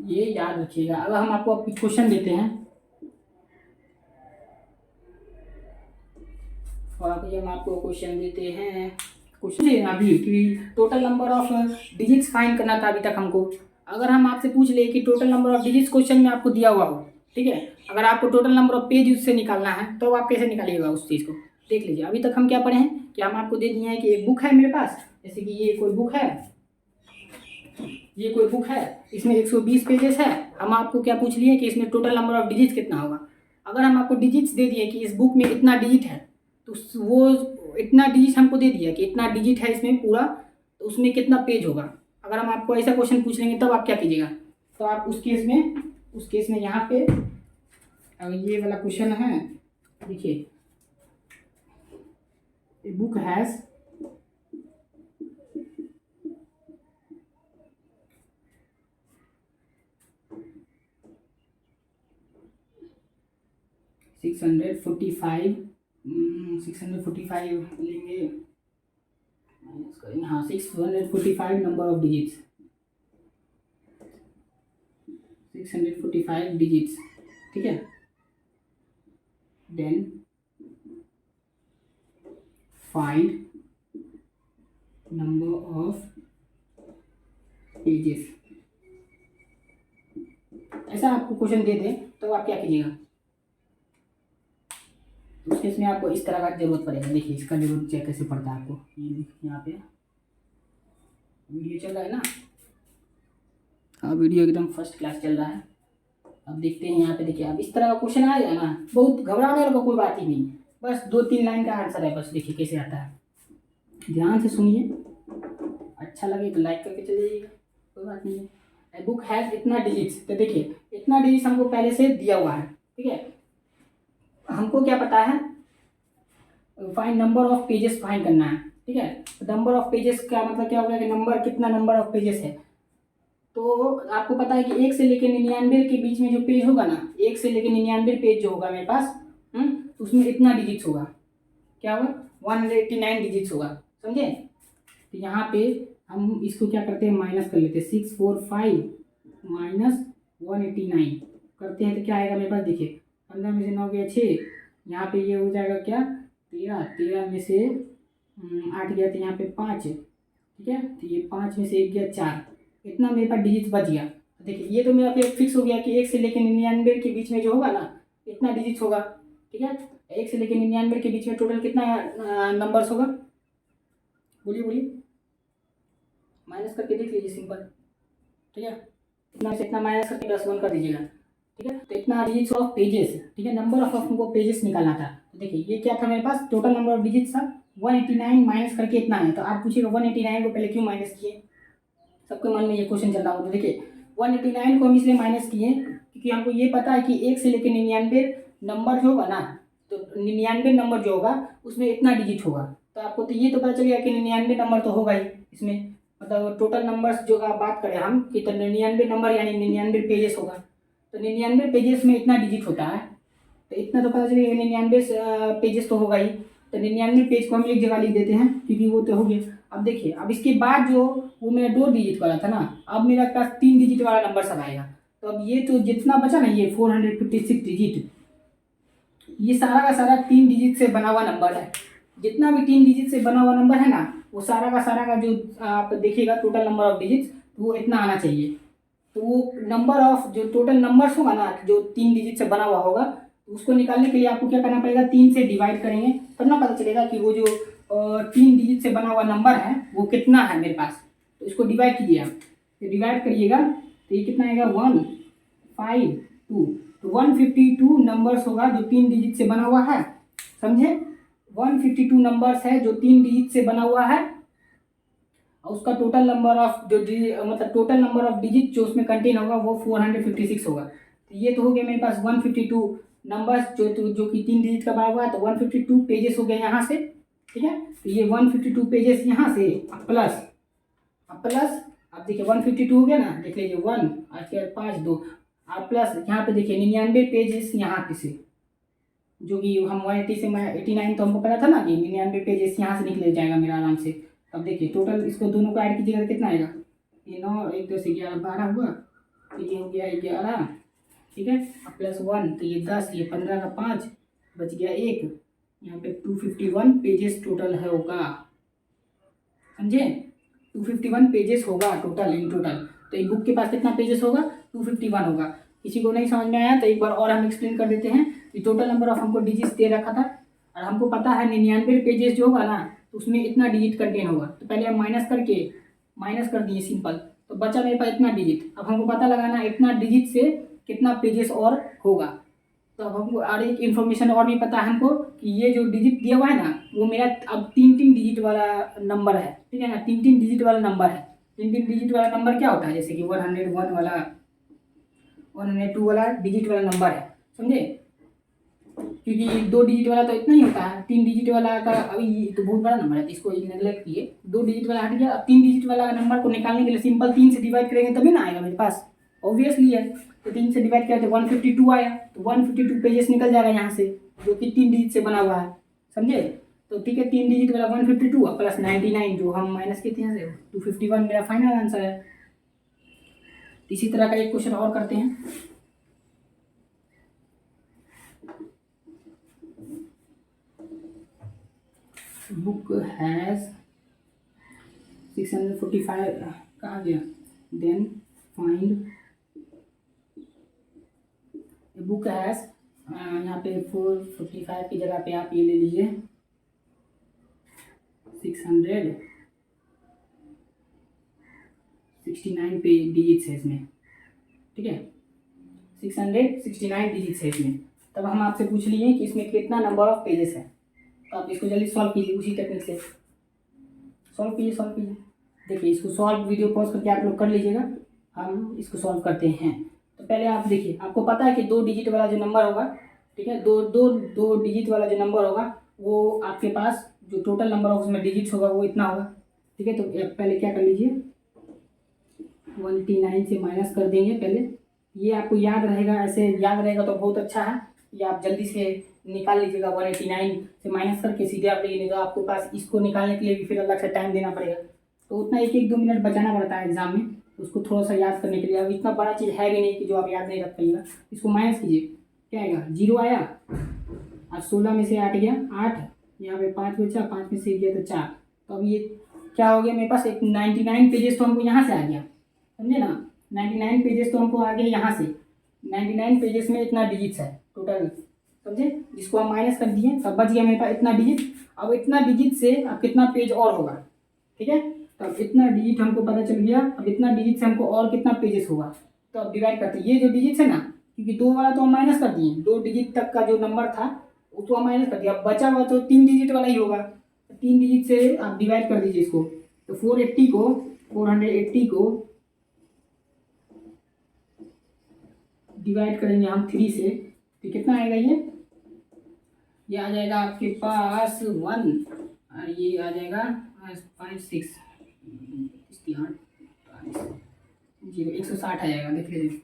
Speaker 1: ये याद रखिएगा। अब हम आपको क्वेश्चन देते हैं और अभी हम आपको क्वेश्चन देते हैं, क्वेश्चन अभी कि total number of digits find करना था अभी तक हमको। अगर हम आपसे पूछ ले कि total number of digits question में आपको दिया हुआ हो, ठीक है, अगर आपको टोटल नंबर ऑफ पेज उससे निकालना है तो आप कैसे निकालिएगा उस चीज़ को, देख लीजिए। अभी तक हम क्या पढ़े हैं कि हम आपको दे दिए हैं कि एक बुक है मेरे पास, जैसे कि ये कोई बुक है, ये कोई बुक है, इसमें 120 पेजेस है। हम आपको क्या पूछ लिए कि इसमें टोटल नंबर ऑफ डिजिट्स कितना होगा। अगर हम आपको डिजिट्स दे दिए कि इस बुक में इतना डिजिट है तो वो इतना डिजिट हमको दे दिया कि इतना डिजिट है इसमें पूरा, तो उसमें कितना पेज होगा। अगर हम आपको ऐसा क्वेश्चन पूछ लेंगे तब आप क्या कीजिएगा, तो आप उस केस में यहाँ पे अगर ये वाला क्वेश्चन है, देखिए ए बुक हैज़ 645 645 लेंगे, माइनस करेंगे, हाँ 645 नंबर ऑफ डिजिट्स, 645 डिजिट्स, ठीक है। Then find number of pages. ऐसा आपको क्वेश्चन दे दे तो आप क्या कीजिएगा, उस केस में आपको इस तरह का जरूरत पड़ेगा। देखिए इसका जरूरत चेक कैसे पड़ता है आपको, यहाँ पे वीडियो चल रहा है ना, हाँ वीडियो एकदम फर्स्ट क्लास चल रहा है। अब देखते हैं यहाँ पे, देखिए अब इस तरह का क्वेश्चन आएगा ना, बहुत घबराने वाला कोई बात ही नहीं, बस 2-3 लाइन का आंसर है बस। देखिए कैसे आता है, ध्यान से सुनिए, अच्छा लगे तो लाइक करके चले जाइएगा, कोई बात नहीं है। बुक हैज इतना डिजिट्स, तो देखिए इतना डिजिट्स हमको पहले से दिया हुआ है, ठीक है। हमको क्या पता है, find number of pages find करना है, ठीक है। नंबर ऑफ पेजेस का मतलब क्या होगा कि नंबर, कितना नंबर ऑफ पेजेस है। तो आपको पता है कि 1 से लेकर 99 के बीच में जो पेज होगा ना, 1 से लेकर 99 पेज जो होगा मेरे पास, तो उसमें इतना डिजिट्स होगा, क्या होगा 189 डिजिट्स होगा, समझे। तो यहाँ पे हम इसको क्या करते हैं, माइनस कर लेते हैं, 645 माइनस 189 करते हैं तो क्या आएगा मेरे पास, देखिए 15 में से 9 गया 6, यहाँ पे ये हो जाएगा क्या 13, 13 में से 8 गया तो यहाँ पे 5, ठीक है। तो ये 5 में से 1 गया 4, इतना मेरे पास डिजिट बच गया। तो देखिए ये तो मेरा पे फिक्स हो गया कि 1 से लेकर 99 के बीच में जो होगा ना, इतना डिजिट होगा, ठीक है। 1 से लेकर 99 के बीच में टोटल कितना नंबर्स होगा, बोलिए बोलिए, माइनस करके देख लीजिए सिंपल, ठीक है। इतना से इतना माइनस करके +1 कर दीजिएगा, ठीक है। तो इतना डिजिट्स ऑफ पेजेस, ठीक है, नंबर ऑफ हमको पेजेस निकालना था। तो देखिए ये क्या था मेरे पास, टोटल नंबर ऑफ डिजिट्स था 189 माइनस करके इतना है। तो आप पूछिएगा 189 को पहले क्यों माइनस किए, सबके मन में ये क्वेश्चन चल रहा हो। तो देखिए 189 को हम इसलिए माइनस किए क्योंकि हमको ये पता है कि 1 से लेकर 99 नंबर जो होगा ना, तो 99 नंबर जो होगा उसमें इतना डिजिट होगा। तो आपको तो ये तो पता चल गया कि 99 नंबर तो होगा ही इसमें, मतलब टोटल नंबर्स जो आप बात करें हम कि तो 99 नंबर यानी 99 पेजेस होगा। तो 99 पेजेस में इतना डिजिट होता है, तो इतना तो पता चलेगा 99 पेजेस तो होगा ही। तो 99 पेज को हम एक जगह लिख देते हैं क्योंकि वो तो हो गया। अब देखिए अब इसके बाद जो वो मेरा 2 डिजिट वाला था ना, अब मेरा पास 3 डिजिट वाला नंबर सब आएगा। तो अब ये तो जितना बचा ना, ये 456 डिजिट, ये सारा का सारा 3 डिजिट से बना हुआ नंबर है। जितना भी 3 डिजिट से बना हुआ नंबर है ना, वो सारा का जो आप देखिएगा टोटल नंबर ऑफ डिजिट्स, वो इतना आना चाहिए। तो वो नंबर ऑफ जो टोटल नंबर्स होगा ना, जो 3 डिजिट से बना हुआ होगा, उसको निकालने के लिए आपको क्या करना पड़ेगा, 3 से डिवाइड करेंगे तब ना पता चलेगा कि वो जो 3 डिजिट से बना हुआ नंबर है वो कितना है मेरे पास। तो इसको डिवाइड कीजिए आप, तो डिवाइड करिएगा तो ये कितना आएगा 152। तो 152 नंबर्स होगा जो 3 डिजिट से बना हुआ है, समझे। 152 नंबर्स है जो 3 डिजिट से बना हुआ है, और उसका टोटल नंबर ऑफ जो मतलब टोटल नंबर ऑफ डिजिट जो उसमें कंटेन होगा वो 456 होगा। तो ये तो हो गया मेरे पास 152 नंबर्स जो कि 3 डिजिट का बना हुआ है। तो 152 पेजेस हो गए यहाँ से, ठीक है। तो ये 152 पेजेस यहाँ से प्लस अब देखिए 152 हो गया ना, देख लीजिए 1 आज के 5 2 आप प्लस यहाँ पे देखिए 99 पेजेस यहाँ पे से, जो कि हम 180 से 89 तो हमको पता था ना कि 99 पेजेस यहाँ से निकले जाएगा मेरा आराम से। अब देखिए टोटल इसको दोनों को ऐड कीजिएगा तो कितना आएगा, ये 9 1 2 से 11 12 हुआ, तो ये हो गया 11, ठीक है। अब +1 तो ये 10, ये 15 का 5 बच गया 1, यहाँ पे 251 पेजेस टोटल है होगा, समझे। 251 पेजेस होगा टोटल, इन टोटल। तो एक बुक के पास कितना पेजेस होगा, 251 होगा। किसी को नहीं समझ में आया तो एक बार और हम एक्सप्लेन कर देते हैं कि टोटल नंबर ऑफ हमको डिजिट्स दे रखा था, और हमको पता है 99 पेजेस जो होगा ना, तो उसमें इतना डिजिट कंटेन होगा। तो पहले हम माइनस कर दिए सिंपल, तो बचा मेरे पास इतना डिजिट। अब हमको पता लगाना इतना डिजिट से कितना पेजेस और होगा। तो अब हमको और एक इन्फॉर्मेशन और भी पता है हमको कि ये जो डिजिट दिया हुआ है ना, वो मेरा अब 3 डिजिट वाला नंबर है, ठीक है ना। 3 डिजिट वाला नंबर है। 3 डिजिट वाला नंबर क्या होता है, जैसे कि 101 वाला, 102 वाला डिजिट वाला नंबर है, समझे। क्योंकि 2 डिजिट वाला तो इतना ही होता है, 3 डिजिट वाला का अभी ये तो बहुत बड़ा नंबर है, तो इसको नेगलेक्ट किए। 2 डिजिट वाला हट गया। अब 3 डिजिट वाला नंबर को निकालने के लिए सिंपल 3 से डिवाइड करेंगे तभी ना आएगा मेरे पास, ऑब्वियसली है। तो 3 से डिवाइड किया तो 152 आया, तो 152 पेजेस निकल जाएगा यहाँ से, जो कि 3 डिजिट से बना हुआ है, समझे। तो ठीक है, 3 डिजिट वाला 152 प्लस 99 जो हम माइनस किए थे यहाँ से 251 मेरा फाइनल आंसर है। इसी तरह का एक क्वेश्चन और करते हैं। बुक हैज़ 645 कहाँ गया, देन फाइंड बुक हैज़, यहाँ पे 445 की जगह पे आप ये ले लीजिए 669 पे डिजिट्स है इसमें, ठीक है 669 डिजिट्स है इसमें। तब हम आपसे पूछ लिए कि इसमें कितना नंबर ऑफ पेजेस है, तो आप इसको जल्दी सॉल्व कीजिए, उसी टेक्निक से सॉल्व कीजिए। देखिए इसको सॉल्व वीडियो पॉज करके आप लोग कर लीजिएगा, हम इसको सॉल्व करते हैं। तो पहले आप देखिए, आपको पता है कि 2 डिजिट वाला जो नंबर होगा, ठीक है, दो डिजिट वाला जो नंबर होगा वो आपके पास जो टोटल नंबर ऑफ उसमें डिजिट्स होगा वो इतना होगा, ठीक है। तो पहले क्या कर लीजिए 189 से माइनस कर देंगे पहले, ये आपको याद रहेगा, ऐसे याद रहेगा तो बहुत अच्छा है, ये आप जल्दी से निकाल लीजिएगा 189 से माइनस करके सीधे आप ले, नहीं तो आपके पास इसको निकालने के लिए भी फिर अलग से टाइम देना पड़ेगा, तो उतना 1-1 2 मिनट बचाना पड़ता है एग्जाम में, उसको थोड़ा सा याद करने के लिए। अब इतना बड़ा चीज़ है भी नहीं कि जो आप याद नहीं रख पाइएगा। इसको माइनस कीजिए, क्या आएगा 0 आया, अब 16 में से 8 गया 8, यहाँ पे 5 बचा, 5 में से गया तो 4, तो अब ये क्या हो गया मेरे पास एक 99 पेजेस तो हमको यहाँ से आ गया, समझे ना 99 पेजेस तो हमको आ गया यहाँ से, 99 पेजेस में इतना डिजिट्स है टोटल, समझे, जिसको हम माइनस कर दिए तब बच गया मेरे पास इतना डिजिट। अब इतना डिजिट से अब कितना पेज और होगा, ठीक है, तो अब इतना डिजिट हमको पता चल गया, अब इतना डिजिट से हमको और कितना पेजेस होगा, तो अब डिवाइड करते हैं ये जो डिजिट्स है ना, क्योंकि 2 वाला तो हम माइनस कर दिए, 2 डिजिट तक का जो नंबर था वो तो हम माइनस कर दिया, अब बचा हुआ तो 3 डिजिट वाला ही होगा, 3 डिजिट से आप डिवाइड कर दीजिए इसको, तो 480 को डिवाइड करेंगे हम 3 से, तो कितना आएगा ये आ जाएगा आपके पास 1 और ये आ जाएगा 5 6 0 160 आ जाएगा, देख लीजिए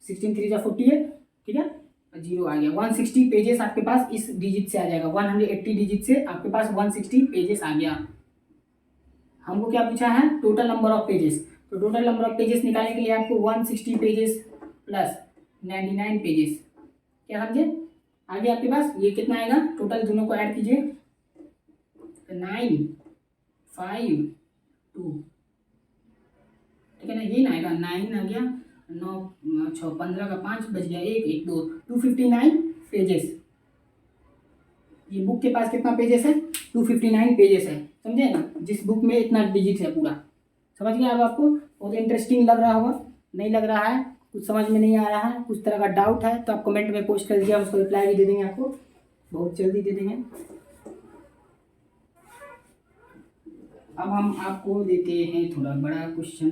Speaker 1: 16 3 जा 48, ठीक है, 0 आ गया। 160 पेजेस आपके पास इस डिजिट से आ जाएगा, 180 डिजिट से आपके पास 160 पेजेस आ गया। हमको क्या पूछा है टोटल नंबर ऑफ पेजेस, तो टोटल नंबर ऑफ पेजेस निकालने के लिए आपको 160 पेजेस प्लस 99 पेजेस, क्या समझे, आगे आपके पास ये कितना आएगा, टोटल दोनों को ऐड कीजिए 9 5 2, ठीक है ना, ये ना आएगा 9 आ गया 9 6 15 का 5 बच गया 1 1 2 259 पेजेस। ये बुक के पास कितना पेजेस है 259 पेजेस है, समझे ना, जिस बुक में इतना डिजिट है पूरा, समझ गए। अब आपको बहुत इंटरेस्टिंग लग रहा होगा, नहीं लग रहा है, कुछ समझ में नहीं आ रहा है, कुछ तरह का डाउट है तो आप कमेंट में पोस्ट कर दीजिए, हम उसको रिप्लाई भी दे देंगे, आपको बहुत जल्दी दे देंगे। अब हम आपको देते हैं थोड़ा बड़ा क्वेश्चन,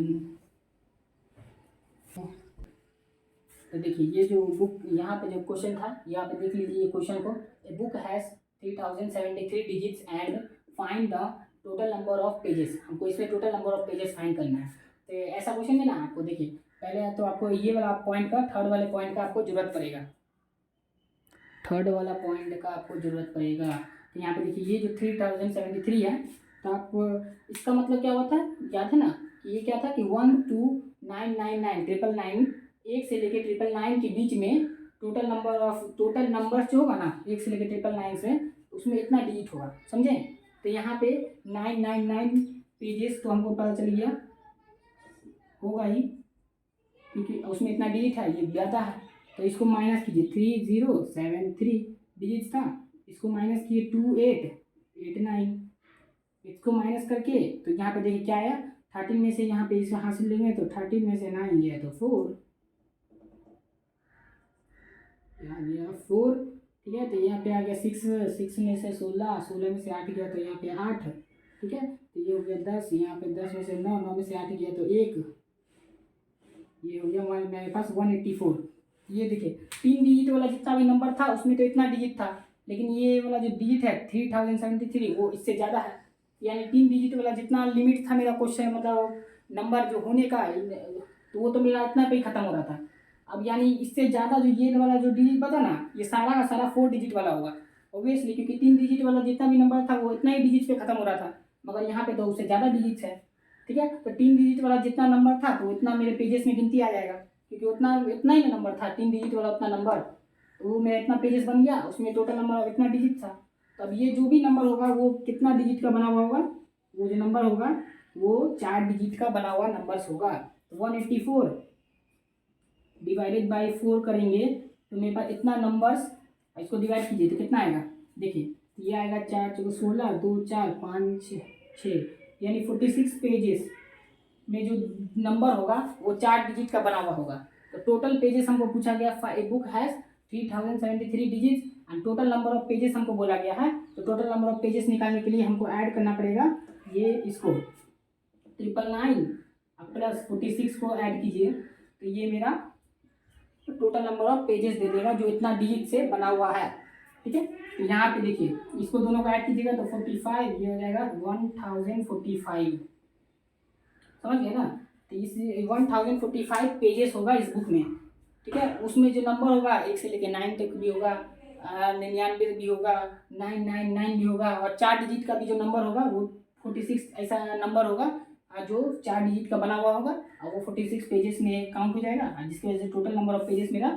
Speaker 1: तो देखिए ये जो बुक यहाँ पे जो क्वेश्चन था, यहाँ पे देख लीजिए ये क्वेश्चन को, a book has 3073 digits and find the total number of pages, हमको इसमें total number of pages find करना है। तो ऐसा क्वेश्चन है ना आपको, देखिए पहले तो आपको ये वाला पॉइंट का, थर्ड वाले पॉइंट का आपको जरूरत पड़ेगा, थर्ड वाला पॉइंट का आपको जरूरत पड़ेगा। तो यहाँ पे देखिए ये जो 3073 है, तो आप इसका मतलब क्या होता है याद है ना, कि ये क्या था कि 1 2 9 9 9 999 1 से लेके 999 के बीच में टोटल नंबर जो होगा ना 1 से लेके 999 से, उसमें इतना डिजिट होगा, समझे। तो यहाँ पे 999 पेजेस तो हमको पता चल गया होगा ही, क्योंकि उसमें इतना डिजिट है, ये ज़्यादा है, तो इसको माइनस कीजिए 3073 डिजिट था, इसको माइनस किए 2889, इसको माइनस करके तो यहाँ पे देखिए क्या आया 13 में से, यहाँ पे इसे हासिल लेंगे तो 13 में से 9 गया तो 4, यहाँ गया 4, ठीक है, तो यहाँ पे आ गया 6 में से 16, 16 में से 8 गया तो यहाँ पे 8, ठीक है, तो ये हो गया 10, यहाँ पे 10 में से 9, 9 में से 8 गया तो 1, ये हो गया मेरे पास 184। ये देखिए 3 डिजिट वाला जितना भी नंबर था उसमें तो इतना डिजिट था, लेकिन ये वाला जो डिजिट है 3073 वो इससे ज़्यादा है, यानी 3 डिजिट वाला जितना लिमिट था मेरा क्वेश्चन, मतलब नंबर जो होने का, तो वो तो मेरा इतना पे ही खत्म हो रहा था। अब यानी इससे ज़्यादा जो ये वाला जो डिजिट बता ना, ये सारा का सारा 4 डिजिट वाला होगा, ऑब्वियसली, क्योंकि 3 डिजिट वाला जितना भी नंबर था वो इतना ही डिजिट पे खत्म हो रहा था, मगर यहाँ पे तो उससे ज़्यादा डिजिट्स है। ठीक है, तो 3 डिजिट वाला जितना नंबर था तो उतना मेरे पेजेस में गिनती आ जाएगा, क्योंकि उतना इतना ही नंबर था, 3 डिजिट वाला उतना नंबर, तो वो मेरा इतना पेजेस बन गया, उसमें टोटल नंबर इतना डिजिट था। तो अब ये जो भी नंबर होगा वो कितना डिजिट का बना हुआ होगा, वो जो नंबर होगा वो 4 डिजिट का बना हुआ नंबर्स होगा। तो 184 डिवाइडेड बाई 4 करेंगे तो मेरे पास इतना नंबर्स, इसको डिवाइड कीजिए तो कितना आएगा, देखिए ये आएगा 4 चौको 16, 2 4 5 6, यानी 46 पेजेस में जो नंबर होगा वो 4 डिजिट का बना हुआ होगा। तो टोटल पेजेस हमको पूछा गया, a book has 3073 digits and total number of pages हमको बोला गया है। तो टोटल नंबर ऑफ पेजेस निकालने के लिए हमको ऐड करना पड़ेगा ये इसको 999 प्लस 46 को ऐड कीजिए, तो ये मेरा टोटल नंबर ऑफ पेजेस दे देगा जो इतना डिजिट से बना हुआ है। ठीक है, तो यहाँ पे देखिए इसको दोनों को ऐड कीजिएगा तो 45, ये हो जाएगा 1045, समझ गए ना। तो इस 1045 पेजेस होगा इस बुक में। ठीक है, उसमें जो नंबर होगा 1 से लेकर 9 तक भी होगा, 99 भी होगा, 999 भी होगा, और 4 डिजिट का भी जो नंबर होगा वो 46 ऐसा नंबर होगा जो 4 डिजिट का बना हुआ होगा, और वो 46 पेजेस में काउंट हो जाएगा, जिसकी वजह से टोटल नंबर ऑफ पेजेस मेरा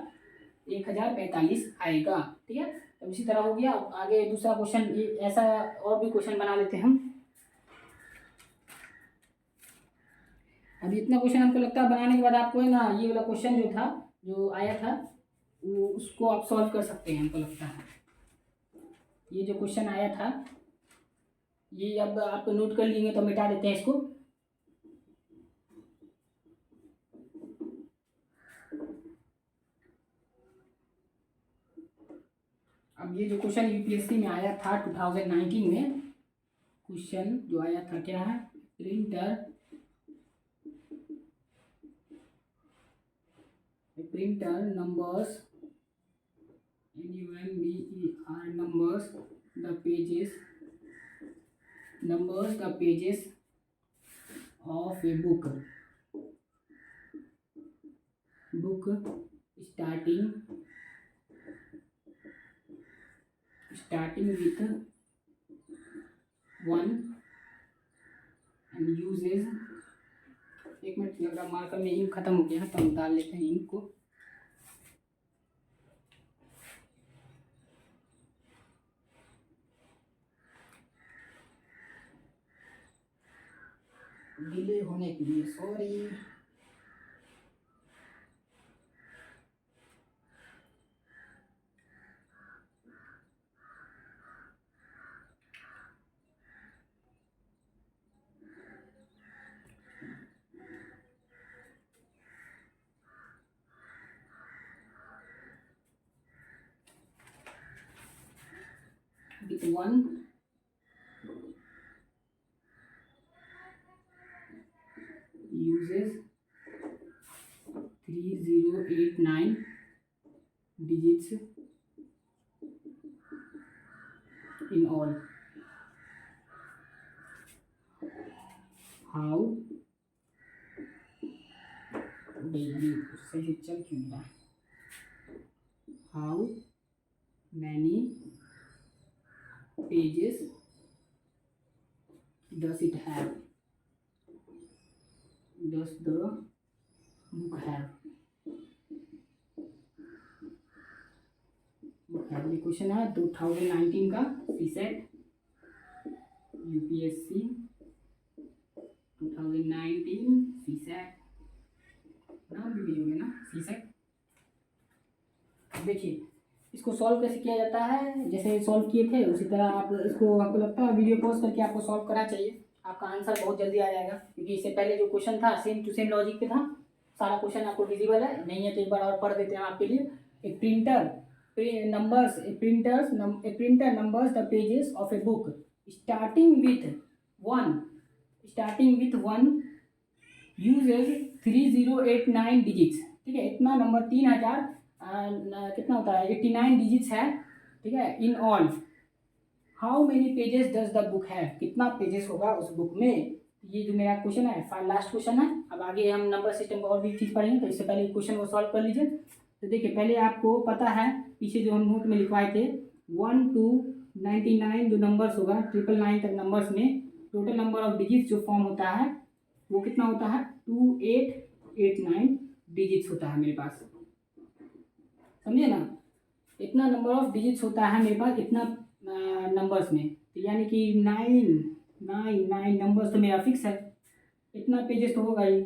Speaker 1: 1045 आएगा। ठीक है, तो इसी तरह हो गया। आगे दूसरा क्वेश्चन, ऐसा और भी क्वेश्चन बना लेते हैं हम। अभी इतना क्वेश्चन हमको लगता है बनाने के बाद आपको है ना ये वाला क्वेश्चन जो था, जो आया था, वो उसको आप सॉल्व कर सकते हैं, हमको लगता है ये जो क्वेश्चन आया था ये अब आप नोट कर लेंगे तो मिटा देते हैं इसको। अब ये जो क्वेश्चन यूपीएससी में आया था 2019 में, क्वेश्चन जो आया था क्या है, printer numbers NUMBER numbers the pages of a book starting with 1 and uses, एक मिनट लग रहा मार्कर में इंक खत्म हो गया है तो हम डाल लेते हैं इंक को। डिले होने के लिए sorry. With 1 uses 3089 digits in all. How daily सही चल क्यों रहा, how many pages does it have, does the book have, ये क्वेश्चन है 2019 का सीसेट यूपीएससी 2019 सीसेट, नाम भी मिलोगे ना सीसेट। देखिए इसको सॉल्व कैसे किया जाता है, जैसे सॉल्व किए थे उसी तरह आप इसको, आपको लगता है वीडियो पॉज करके आपको सॉल्व करना चाहिए, आपका आंसर बहुत जल्दी आ जाएगा, क्योंकि इससे पहले जो क्वेश्चन था सेम टू सेम लॉजिक पे था, सारा क्वेश्चन आपको विजिबल है, नहीं है तो एक बार और पढ़ देते हैं आपके लिए। एक printer numbers the pages of a book starting with 1 uses 3089 digits। ठीक है, इतना नंबर 3000 कितना होता है 89 डिजिट्स है। ठीक है, in all how many pages does the book है, कितना पेजेस होगा उस बुक में। ये जो मेरा क्वेश्चन है लास्ट क्वेश्चन है। अब आगे हम नंबर सिस्टम को और भी चीज़ पढ़ेंगे, तो इससे पहले क्वेश्चन को सॉल्व कर लीजिए। तो देखिए पहले आपको पता है पीछे जो हम नोट में लिखवाए थे 1 to 99 जो नंबर्स होगा 999 तक नंबर्स में टोटल नंबर ऑफ डिजिट्स जो फॉर्म होता है वो कितना होता है 2889 डिजिट्स होता है मेरे पास, समझे ना। इतना नंबर ऑफ डिजिट्स होता है मेरे पास इतना नंबर्स में, तो यानी कि 999 नंबर्स तो मेरा फिक्स है। इतना पेजेस तो होगा ही,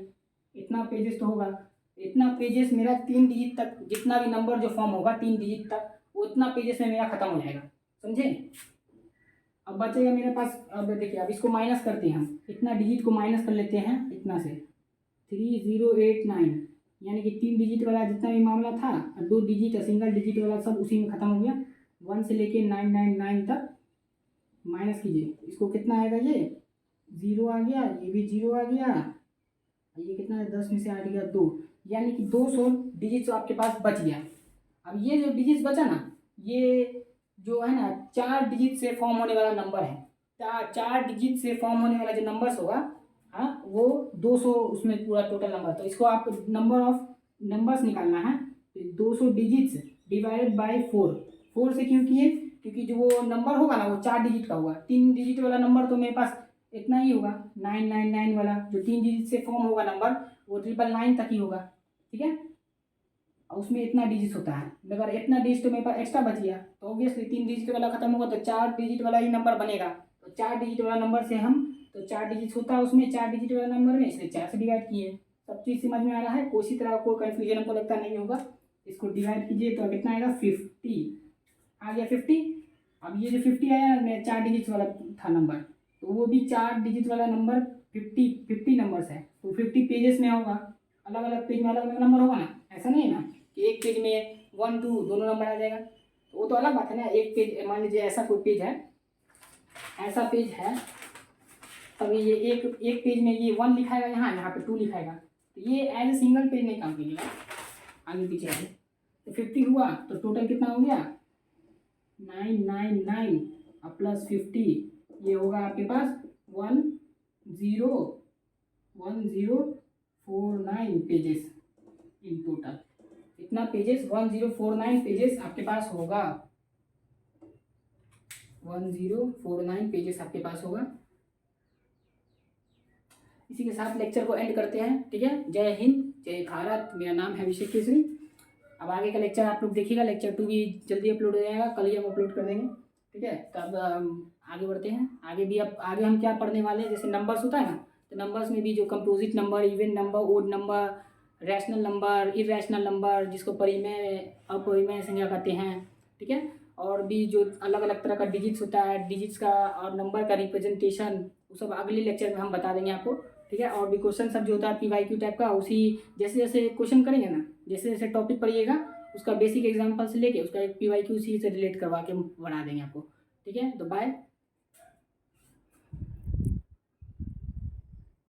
Speaker 1: इतना पेजेस तो होगा, इतना पेजेस मेरा 3 डिजिट तक जितना भी नंबर जो फॉर्म होगा 3 डिजिट तक वो इतना पेजेस में मेरा खत्म हो जाएगा, समझे। अब बचेगा मेरे पास, अब देखिए अब इसको माइनस करते हैं हम, इतना डिजिट को माइनस कर लेते हैं इतना से 3089, यानी कि 3 डिजिट वाला जितना भी मामला था और 2 डिजिट सिंगल डिजिट वाला सब उसी में खत्म हो गया। 1 से लेके 999 तक माइनस कीजिए, इसको कितना आएगा, ये 0 आ गया, ये भी 0 आ गया, ये कितना है 10 में से 8 गया 2, यानी कि 200 डिजिट्स आपके पास बच गया। अब ये जो डिजिट्स बचा ना, ये जो है ना 4 डिजिट से फॉर्म होने वाला नंबर है, 4 डिजिट से फॉर्म होने वाला जो नंबर्स होगा, हाँ वो 200 उसमें पूरा टोटल नंबर, तो इसको आप नंबर ऑफ नंबर्स निकालना है, तो 200 डिजिट्स डिवाइडेड बाय 4 से क्यों किए, क्योंकि जो वो नंबर होगा ना वो 4 डिजिट का होगा, 3 डिजिट वाला नंबर तो मेरे पास इतना ही होगा 999 वाला, जो 3 डिजिट से फॉर्म होगा नंबर वो 999 तक ही होगा, ठीक है। और उसमें इतना डिजिट होता है, मगर इतना डिजिट तो मेरे पास एक्स्ट्रा बच गया, तो ऑब्वियसली 3 डिजिट वाला खत्म होगा तो 4 डिजिट वाला ही नंबर बनेगा, तो 4 डिजिट वाला नंबर से हम, तो 4 डिजिट होता है उसमें 4 डिजिट वाला नंबर में, इसलिए 4 से डिवाइड किए। सब चीज़ समझ में आ रहा है, कोई तरह कोई कन्फ्यूजन हमको लगता नहीं होगा। इसको डिवाइड कीजिए तो कितना आएगा 50 आ गया 50। अब ये जो 50 आया ना 4 डिजिट वाला था नंबर, तो वो भी 4 डिजिट वाला नंबर 50 नंबर्स है, तो 50 पेजेस में होगा, अलग अलग पेज में अलग अलग नंबर होगा ना, ऐसा नहीं है ना कि एक पेज में 1 2 दोनों नंबर आ जाएगा, तो वो तो अलग बात है ना। एक पेज मान लीजिए ऐसा कोई पेज है, ऐसा पेज है, तभी ये एक पेज में ये 1 लिखाएगा, यहाँ पे 2 लिखाएगा, तो ये एज ए सिंगल पेज नहीं काम कीजिएगा, आगे पीछे आगे। तो 50 हुआ तो टोटल कितना हो गया 999 और प्लस 50, ये होगा आपके पास 1049 पेजेस इन टोटल। इतना पेजेस 1049 पेजेस आपके पास होगा, 1049 पेजेस आपके पास होगा। इसी के साथ लेक्चर को एंड करते हैं, ठीक है। जय हिंद, जय भारत। मेरा नाम है अभिषेक केसरी। अब आगे का लेक्चर आप लोग देखिएगा, लेक्चर 2 भी जल्दी अपलोड हो जाएगा, कल ही हम अपलोड कर देंगे, ठीक है। तो अब आगे बढ़ते हैं, आगे भी अब आगे हम क्या पढ़ने वाले हैं, जैसे नंबर्स होता है ना, तो नंबर्स में भी जो composite number, even number, odd number, rational number, irrational number, जिसको परिमेय अपरिमेय संख्या कहते हैं, ठीक है। और भी जो अलग अलग तरह का डिजिट्स होता है, डिजिट्स का और नंबर का रिप्रेजेंटेशन, वो सब अगले लेक्चर में हम बता देंगे आपको, ठीक है। और भी क्वेश्चन सब जो होता है PYQ टाइप का, उसी जैसे जैसे क्वेश्चन करेंगे ना, जैसे जैसे टॉपिक पढ़िएगा उसका बेसिक एग्जाम्पल से लेके उसका एक PYQ उसी से रिलेट करवा के बढ़ा देंगे आपको, ठीक है। तो बाय।